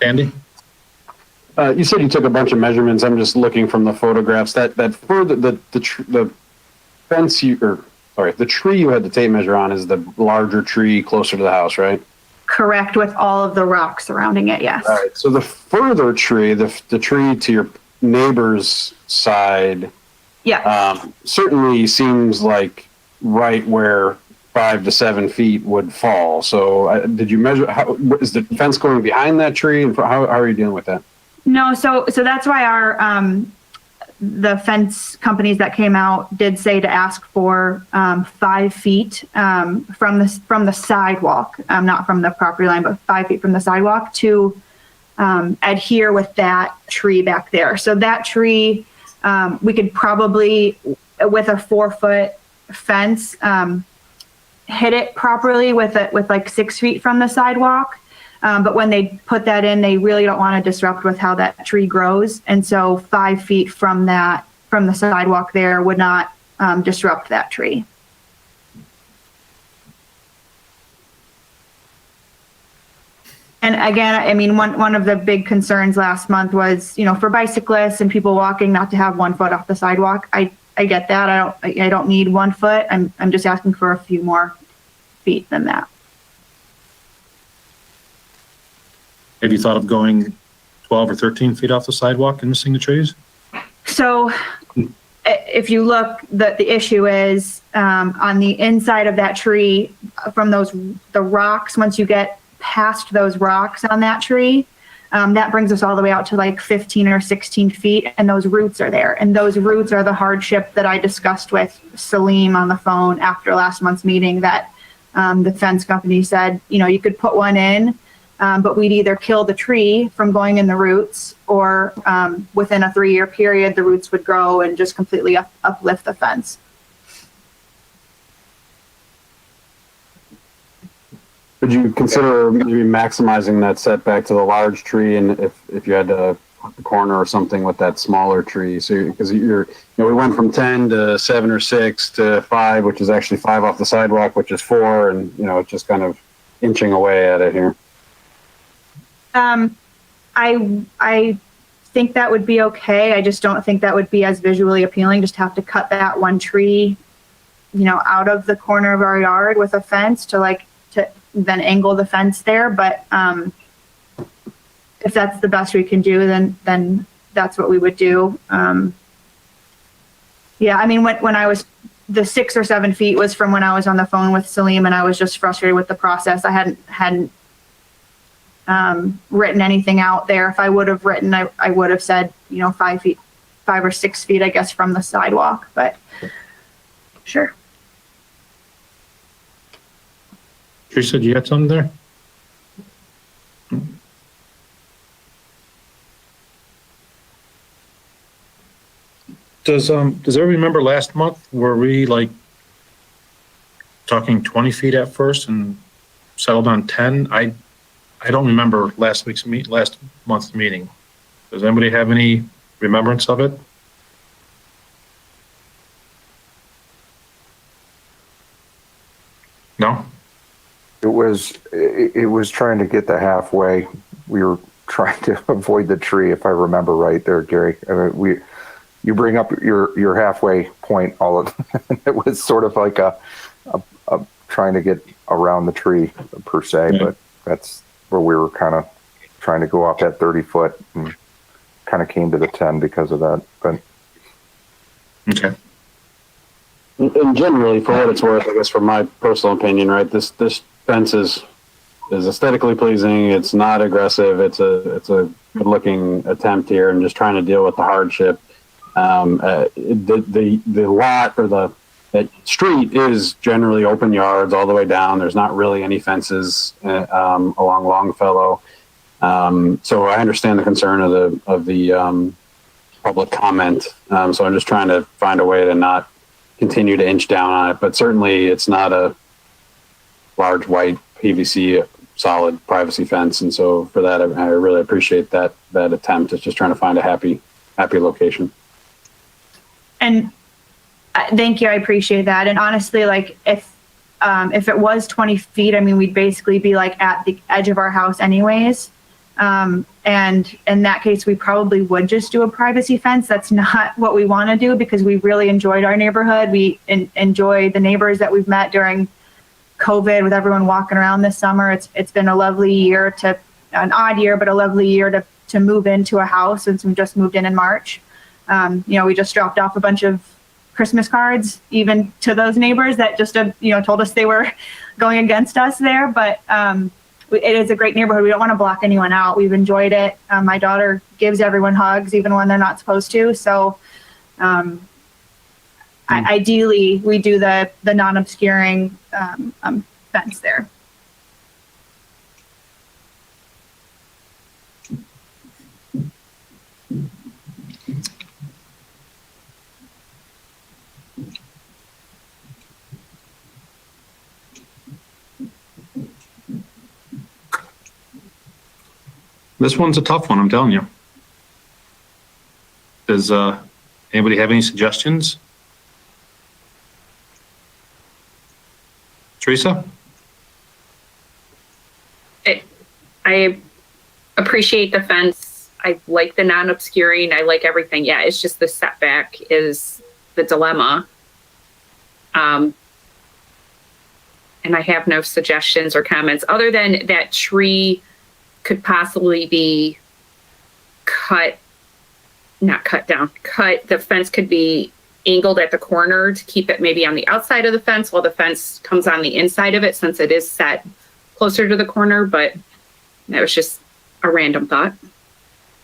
Speaker 1: Andy?
Speaker 9: You said you took a bunch of measurements. I'm just looking from the photographs. That further the fence the tree you had the tape measure on is the larger tree closer to the house, right?
Speaker 16: Correct, with all of the rocks surrounding it, yes.
Speaker 9: All right. So the further tree, the tree to your neighbor's side, certainly seems like right where 5 to 7 feet would fall. So did you measure? How is the fence going behind that tree? And how are you dealing with that?
Speaker 16: No, so that's why our the fence companies that came out did say to ask for 5 feet from the sidewalk, not from the property line, but 5 feet from the sidewalk to adhere with that tree back there. So that tree, we could probably, with a 4-foot fence, hit it properly with like 6 feet from the sidewalk. But when they put that in, they really don't want to disrupt with how that tree grows. And so 5 feet from the sidewalk there would not disrupt that tree. And again, I mean, one of the big concerns last month was, for bicyclists and people walking, not to have 1 foot off the sidewalk. I get that. I don't need 1 foot. I'm just asking for a few more feet than that.
Speaker 1: Have you thought of going 12 or 13 feet off the sidewalk and missing the trees?
Speaker 16: So if you look, the issue is on the inside of that tree from the rocks, once you get past those rocks on that tree, That brings us all the way out to like 15 or 16 feet, and those roots are there. And those roots are the hardship that I discussed with Salim on the phone after last month's meeting, that the fence company said, you know, you could put one in, but we'd either kill the tree from going in the roots, or within a 3-year period, the roots would grow and just completely uplift the fence.
Speaker 9: Would you consider maybe maximizing that setback to the large tree, and if you had to cut the corner or something with that smaller tree? So because we went from 10 to 7 or 6 to 5, which is actually 5 off the sidewalk, which is 4, and it's just kind of inching away at it here.
Speaker 16: I think that would be okay. I just don't think that would be as visually appealing. Just have to cut that one tree, out of the corner of our yard with a fence to then angle the fence there. But if that's the best we can do, then that's what we would do. Yeah, I mean, when I was, the 6 or 7 feet was from when I was on the phone with Salim, and I was just frustrated with the process. I hadn't written anything out there. If I would have written, I would have said, 5 or 6 feet, I guess, from the sidewalk, but sure.
Speaker 1: Teresa, do you have something there? Does everybody remember last month, were we talking 20 feet at first and settled on 10? I don't remember last month's meeting. Does anybody have any remembrance of it? No?
Speaker 4: It was trying to get the halfway. We were trying to avoid the tree, if I remember right there, Gary. I mean, you bring up your halfway point all of it was sort of like a trying to get around the tree per se, yeah. But that's where we were kind of trying to go up at 30 foot and kind of came to the 10 because of that. But
Speaker 1: okay.
Speaker 9: And generally, for what it's worth, I guess from my personal opinion, right, this fence is aesthetically pleasing. It's not aggressive. It's a good looking attempt here, and just trying to deal with the hardship. The lot or that street is generally open yards all the way down. There's not really any fences along Longfellow. So I understand the concern of the public comment. So I'm just trying to find a way to not continue to inch down on it, but certainly it's not a large white PVC solid privacy fence. And so for that, I really appreciate that attempt. It's just trying to find a happy location.
Speaker 16: And thank you. I appreciate that. And honestly, if it was 20 feet, I mean, we'd basically be at the edge of our house anyways. And in that case, we probably would just do a privacy fence. That's not what we want to do, because we really enjoyed our neighborhood. We enjoy the neighbors that we've met during COVID with everyone walking around this summer. It's been a lovely year, an odd year, but a lovely year to move into a house, since we just moved in March. We just dropped off a bunch of Christmas cards, even to those neighbors that just, told us they were going against us there. But it is a great neighborhood. We don't want to block anyone out. We've enjoyed it. My daughter gives everyone hugs, even when they're not supposed to. So ideally, we do the non-obscuring fence there.
Speaker 1: This one's a tough one, I'm telling you. Does anybody have any suggestions? Teresa?
Speaker 3: I appreciate the fence. I like the non-obscuring. I like everything. Yeah, it's just the setback is the dilemma. And I have no suggestions or comments other than that tree could possibly be cut. The fence could be angled at the corner to keep it maybe on the outside of the fence while the fence comes on the inside of it, since it is set closer to the corner. But that was just a random thought.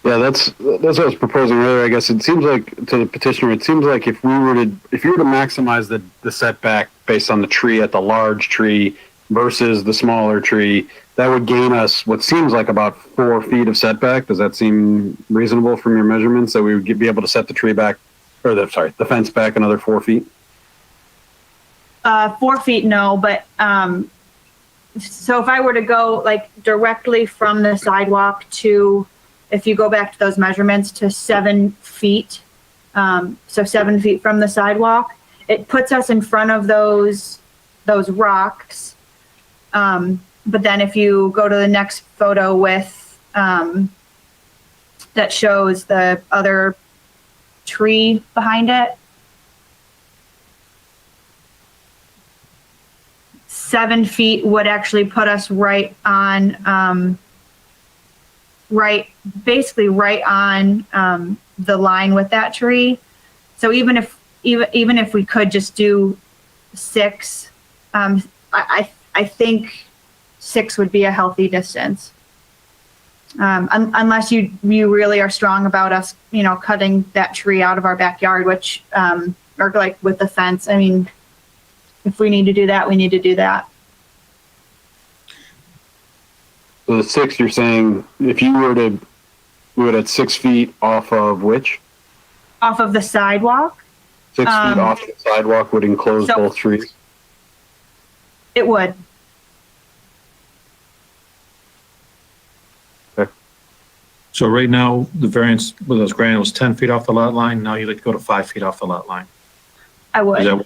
Speaker 9: Yeah, that's what I was proposing earlier. I guess it seems like to the petitioner, it seems like if you were to maximize the setback based on the tree at the large tree versus the smaller tree, that would gain us what seems like about 4 feet of setback. Does that seem reasonable from your measurements, that we would be able to set the tree back, or the fence back another 4 feet?
Speaker 16: 4 feet, no, but so if I were to go like directly from the sidewalk to, if you go back to those measurements, to 7 feet, so 7 feet from the sidewalk, it puts us in front of those rocks. But then if you go to the next photo with, that shows the other tree behind it, 7 feet would actually put us right on, basically right on the line with that tree. So even if we could just do 6, I think 6 would be a healthy distance. Unless you really are strong about us, cutting that tree out of our backyard, which, or like with the fence. I mean, if we need to do that, we need to do that.
Speaker 9: So the 6, you're saying if you were to do it at 6 feet off of which?
Speaker 16: Off of the sidewalk.
Speaker 9: 6 feet off the sidewalk would enclose both trees?
Speaker 16: It would.
Speaker 9: Okay.
Speaker 1: So right now, the variance with those granted was 10 feet off the lot line. Now you'd like to go to 5 feet off the lot line.
Speaker 16: I would.
Speaker 1: Is that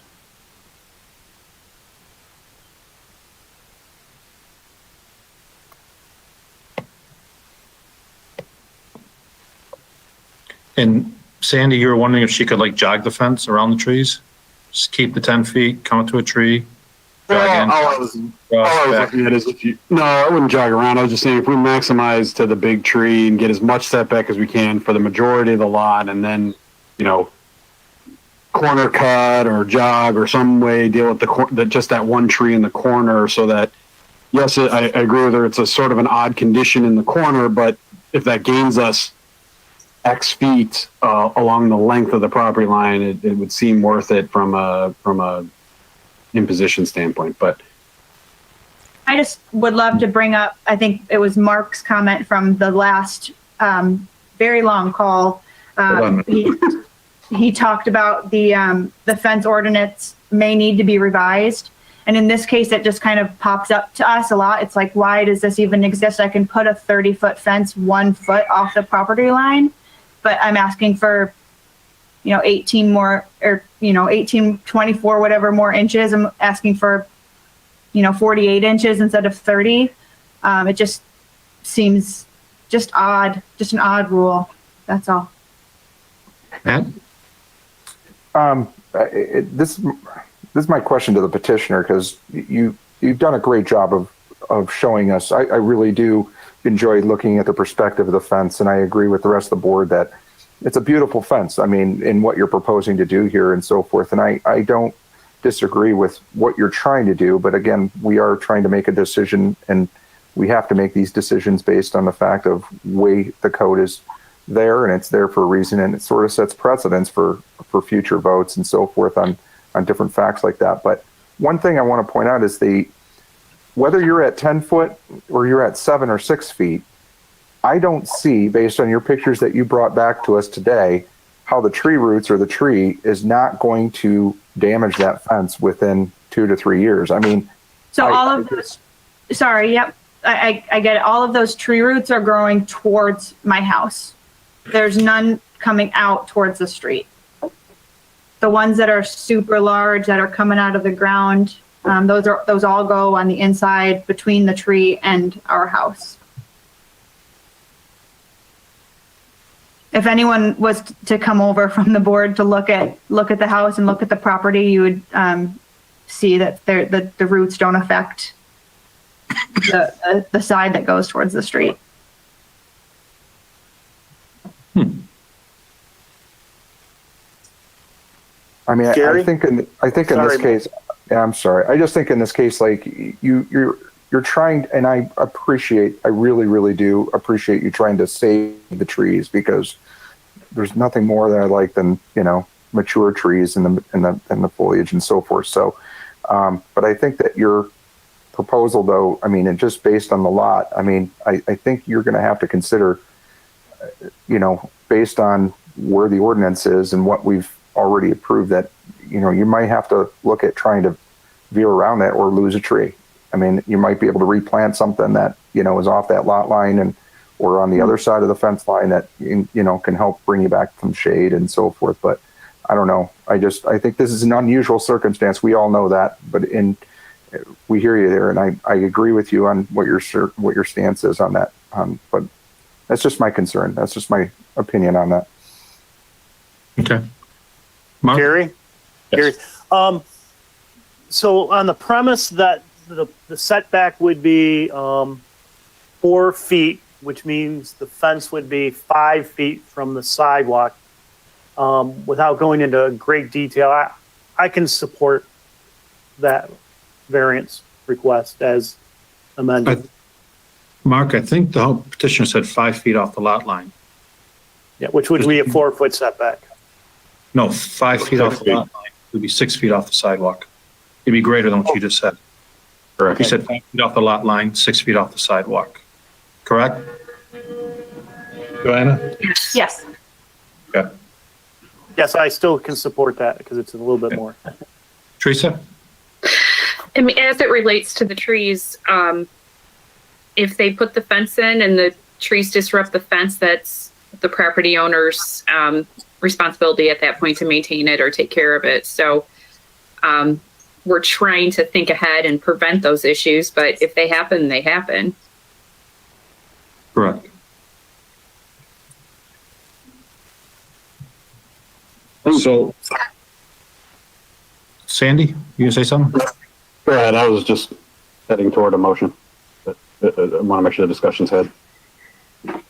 Speaker 1: And Sandy, you were wondering if she could like jog the fence around the trees? Just keep the 10 feet, come up to a tree, jog in.
Speaker 9: All I was looking at is I wouldn't jog around. I was just saying if we maximize to the big tree and get as much setback as we can for the majority of the lot, and then, corner cut or jog or some way deal with just that one tree in the corner, so that, yes, I agree with her, it's a sort of an odd condition in the corner, but if that gains us X feet along the length of the property line, it would seem worth it from a imposition standpoint. But
Speaker 16: I just would love to bring up, I think it was Mark's comment from the last very long call. He talked about the fence ordinance may need to be revised. And in this case, it just kind of pops up to us a lot. It's like, why does this even exist? I can put a 30-foot fence 1 foot off the property line, but I'm asking for, 18 more, or, 18, 24, whatever more inches. I'm asking for, 48 inches instead of 30. It just seems just odd, just an odd rule. That's all.
Speaker 1: Matt?
Speaker 4: This is my question to the petitioner, because you've done a great job of showing us. I really do enjoy looking at the perspective of the fence, and I agree with the rest of the board that it's a beautiful fence. I mean, in what you're proposing to do here and so forth. And I don't disagree with what you're trying to do, but again, we are trying to make a decision, and we have to make these decisions based on the fact of way the code is there, and it's there for a reason, and it sort of sets precedents for future votes and so forth on different facts like that. But one thing I want to point out is whether you're at 10 foot or you're at 7 or 6 feet, I don't see, based on your pictures that you brought back to us today, how the tree roots or the tree is not going to damage that fence within 2 to 3 years. I mean,
Speaker 16: so all of those, sorry, yep, I get it. All of those tree roots are growing towards my house. There's none coming out towards the street. The ones that are super large that are coming out of the ground, those all go on the inside between the tree and our house. If anyone was to come over from the board to look at the house and look at the property, you would see that the roots don't affect the side that goes towards the street.
Speaker 4: I mean,
Speaker 8: Gary?
Speaker 4: I think in this case, yeah, I'm sorry. I just think in this case, like you're you're trying, and I really, really do appreciate you trying to save the trees, because there's nothing more that I like than, mature trees and the foliage and so forth. So, but I think that your proposal, though, I mean, and just based on the lot, I mean, I think you're going to have to consider, based on where the ordinance is and what we've already approved, that, you might have to look at trying to veer around that or lose a tree. I mean, you might be able to replant something that, is off that lot line or on the other side of the fence line that, can help bring you back some shade and so forth. But I don't know. I think this is an unusual circumstance. We all know that, but we hear you there. And I agree with you on what your stance is on that. But that's just my concern. That's just my opinion on that.
Speaker 1: Okay. Mark?
Speaker 8: Gary?
Speaker 1: Yes.
Speaker 8: Gary, so on the premise that the setback would be 4 feet, which means the fence would be 5 feet from the sidewalk, without going into great detail, I can support that variance request as amended.
Speaker 1: Mark, I think the whole petitioner said 5 feet off the lot line.
Speaker 8: Yeah, which would be a 4-foot setback.
Speaker 1: No, 5 feet off the lot line would be 6 feet off the sidewalk. It'd be greater than what you just said.
Speaker 9: Correct.
Speaker 1: You said 5 feet off the lot line, 6 feet off the sidewalk. Correct? Joanna?
Speaker 10: Yes.
Speaker 1: Okay.
Speaker 8: Yes, I still can support that because it's a little bit more.
Speaker 1: Teresa?
Speaker 3: I mean, as it relates to the trees, if they put the fence in and the trees disrupt the fence, that's the property owner's responsibility at that point to maintain it or take care of it. So we're trying to think ahead and prevent those issues, but if they happen, they happen.
Speaker 1: Correct. So, Sandy, you gonna say something?
Speaker 9: Go ahead. I was just heading toward a motion. But I want to make sure the discussion's had.
Speaker 1: Anybody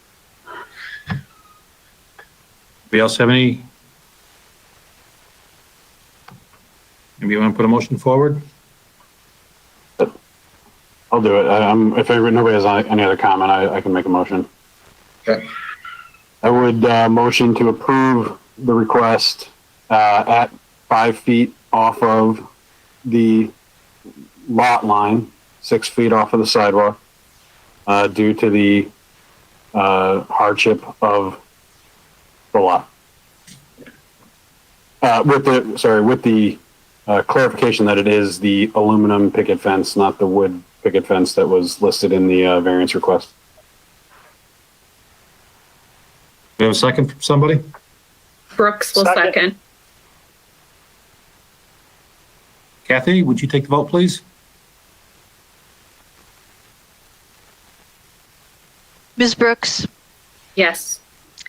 Speaker 1: else have any? Maybe you want to put a motion forward?
Speaker 9: I'll do it. If nobody has any other comment, I can make a motion.
Speaker 1: Okay.
Speaker 9: I would motion to approve the request at 5 feet off of the lot line, 6 feet off of the sidewalk, due to the hardship of the lot. With the clarification that it is the aluminum picket fence, not the wood picket fence that was listed in the variance request.
Speaker 1: Do you have a second from somebody?
Speaker 3: Brooks will second.
Speaker 1: Kathy, would you take the vote, please?
Speaker 2: Ms. Brooks?
Speaker 3: Yes.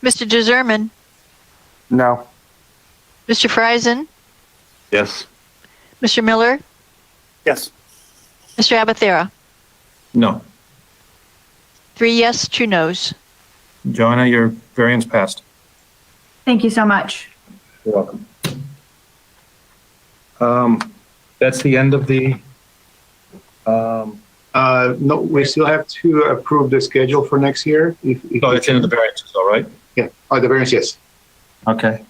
Speaker 2: Mr. DeZerman?
Speaker 4: No.
Speaker 2: Mr. Friesen?
Speaker 9: Yes.
Speaker 2: Mr. Miller?
Speaker 8: Yes.
Speaker 2: Mr. Abathera?
Speaker 1: No.
Speaker 2: 3 yes, 2 no's.
Speaker 1: Joanna, your variance passed.
Speaker 16: Thank you so much.
Speaker 1: You're welcome. That's the end of the,
Speaker 5: No, we still have to approve the schedule for next year. If
Speaker 1: oh, it's in the variances, all right?
Speaker 5: Yeah. Oh, the variance, yes.
Speaker 1: Okay.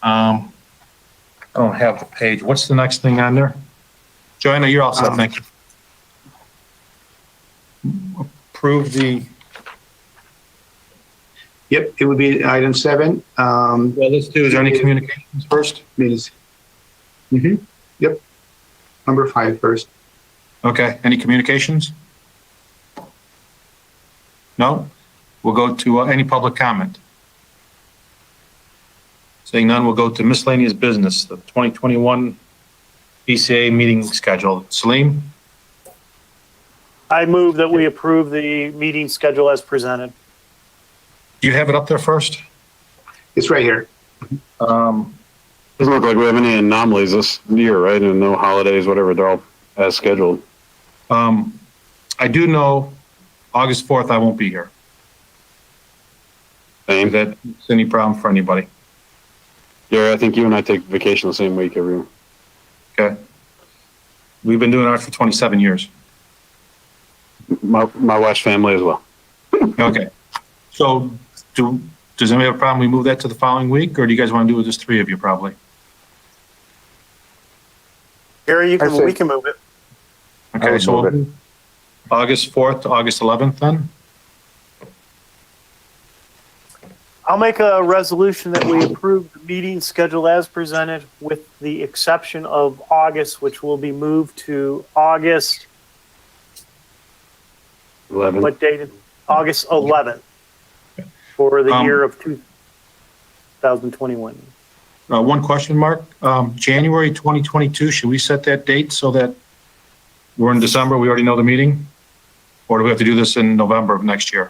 Speaker 1: I don't have the page. What's the next thing on there? Joanna, you're all set, thank you. Approve the,
Speaker 5: Yep, it would be item 7.
Speaker 1: well, let's do, is there any communications first?
Speaker 5: Means. Yep. Number 5 first.
Speaker 1: Okay, any communications? No? We'll go to any public comment. Seeing none, we'll go to miscellaneous business, the 2021 BCA meeting schedule. Salim?
Speaker 8: I move that we approve the meeting schedule as presented.
Speaker 1: Do you have it up there first?
Speaker 5: It's right here.
Speaker 9: Doesn't look like we have any anomalies this year, right? And no holidays, whatever. They're all as scheduled.
Speaker 1: I do know August 4th, I won't be here.
Speaker 9: Same.
Speaker 1: If that's any problem for anybody.
Speaker 9: Yeah, I think you and I take vacation the same week every year.
Speaker 1: Okay. We've been doing ours for 27 years.
Speaker 9: my wife's family as well.
Speaker 1: Okay. So does anybody have a problem we move that to the following week, or do you guys want to do it with just 3 of you probably?
Speaker 8: Gary, we can move it.
Speaker 1: Okay, so we'll move August 4th to August 11th then?
Speaker 8: I'll make a resolution that we approve the meeting schedule as presented with the exception of August, which will be moved to August.
Speaker 9: 11.
Speaker 8: What date? August 11th for the year of 2021.
Speaker 1: One question, Mark. January 2022, should we set that date so that we're in December, we already know the meeting? Or do we have to do this in November of next year?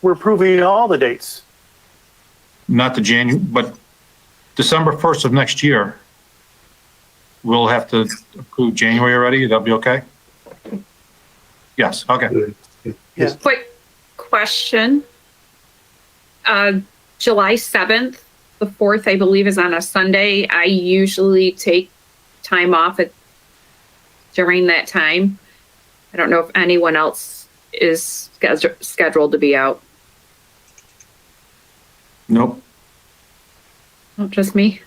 Speaker 8: We're approving all the dates.
Speaker 1: Not the January, but December 1st of next year. We'll have to approve January already. That'll be okay? Yes, okay.
Speaker 8: Yeah.
Speaker 3: Quick question. July 7th, the 4th, I believe, is on a Sunday. I usually take time off during that time. I don't know if anyone else is scheduled to be out.
Speaker 1: Nope.
Speaker 3: Not just me.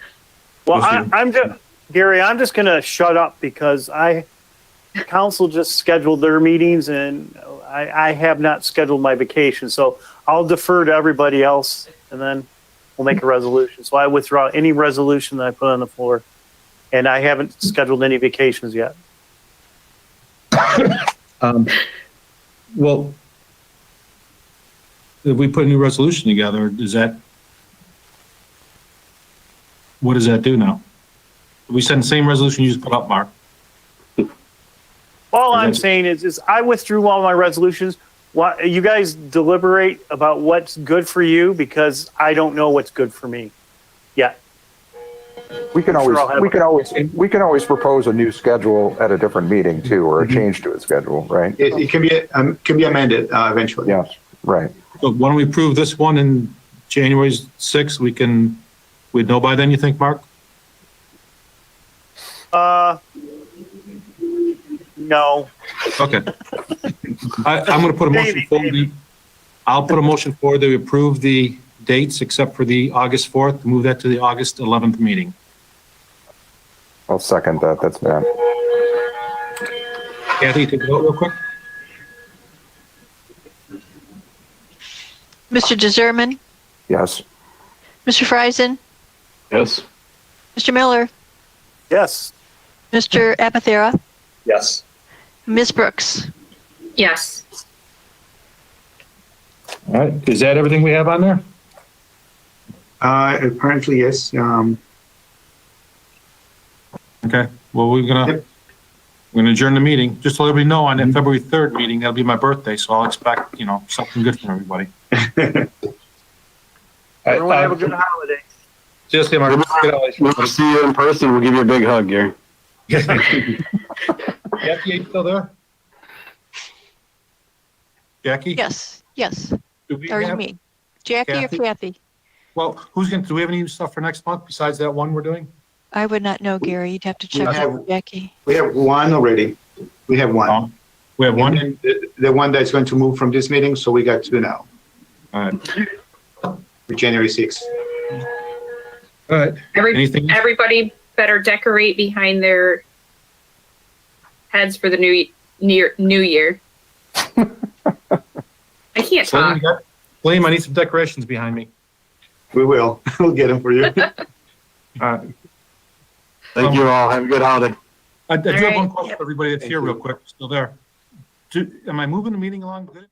Speaker 8: Well, I'm just, Gary, I'm just going to shut up because council just scheduled their meetings and I have not scheduled my vacation. So I'll defer to everybody else and then we'll make a resolution. So I withdraw any resolution that I put on the floor and I haven't scheduled any vacations yet.
Speaker 1: Well, if we put a new resolution together, what does that do now? We send the same resolution you just put up, Mark.
Speaker 8: All I'm saying is I withdrew all my resolutions. You guys deliberate about what's good for you because I don't know what's good for me yet.
Speaker 4: We can always propose a new schedule at a different meeting too, or a change to a schedule, right?
Speaker 5: It can be amended eventually.
Speaker 4: Yes, right.
Speaker 1: So why don't we approve this one in January 6th? We'd know by then, you think, Mark?
Speaker 8: No.
Speaker 1: Okay. I'm going to put a motion forward. I'll put a motion forward that we approve the dates except for the August 4th, move that to the August 11th meeting.
Speaker 4: I'll second that. That's bad.
Speaker 1: Kathy, take a vote real quick.
Speaker 2: Mr. DeZerman,
Speaker 4: Yes.
Speaker 2: Mr. Friesen,
Speaker 9: Yes.
Speaker 2: Mr. Miller,
Speaker 8: Yes.
Speaker 2: Mr. Apathera,
Speaker 13: Yes.
Speaker 2: Ms. Brooks.
Speaker 3: Yes.
Speaker 1: All right. Is that everything we have on there?
Speaker 5: Apparently, yes.
Speaker 1: Okay. Well, we're gonna adjourn the meeting. Just to let everybody know, on that February 3rd meeting, that'll be my birthday, so I'll expect, something good from everybody.
Speaker 8: Everyone have a good holiday.
Speaker 1: Just Mark.
Speaker 9: We'll see you in person. We'll give you a big hug, Gary.
Speaker 1: Jackie, are you still there? Jackie?
Speaker 2: Yes.
Speaker 1: Do we
Speaker 2: Or you
Speaker 1: have,
Speaker 2: mean Jackie
Speaker 1: Kathy?
Speaker 2: or Kathy?
Speaker 1: well, do we have any stuff for next month besides that one we're doing?
Speaker 2: I would not know, Gary. You'd have to check with Jackie.
Speaker 5: We have one already. We have one.
Speaker 1: We have one?
Speaker 5: And the one that's going to move from this meeting, so we got 2 now.
Speaker 1: All right.
Speaker 5: For January 6th.
Speaker 1: All right. Anything?
Speaker 3: Everybody better decorate behind their heads for the new year. I can't talk.
Speaker 1: William, I need some decorations behind me.
Speaker 5: We will. We'll get them for you.
Speaker 1: All right.
Speaker 9: Thank you all. Have a good holiday.
Speaker 1: I do have one question for everybody that's here real quick. Still there. Am I moving the meeting along good?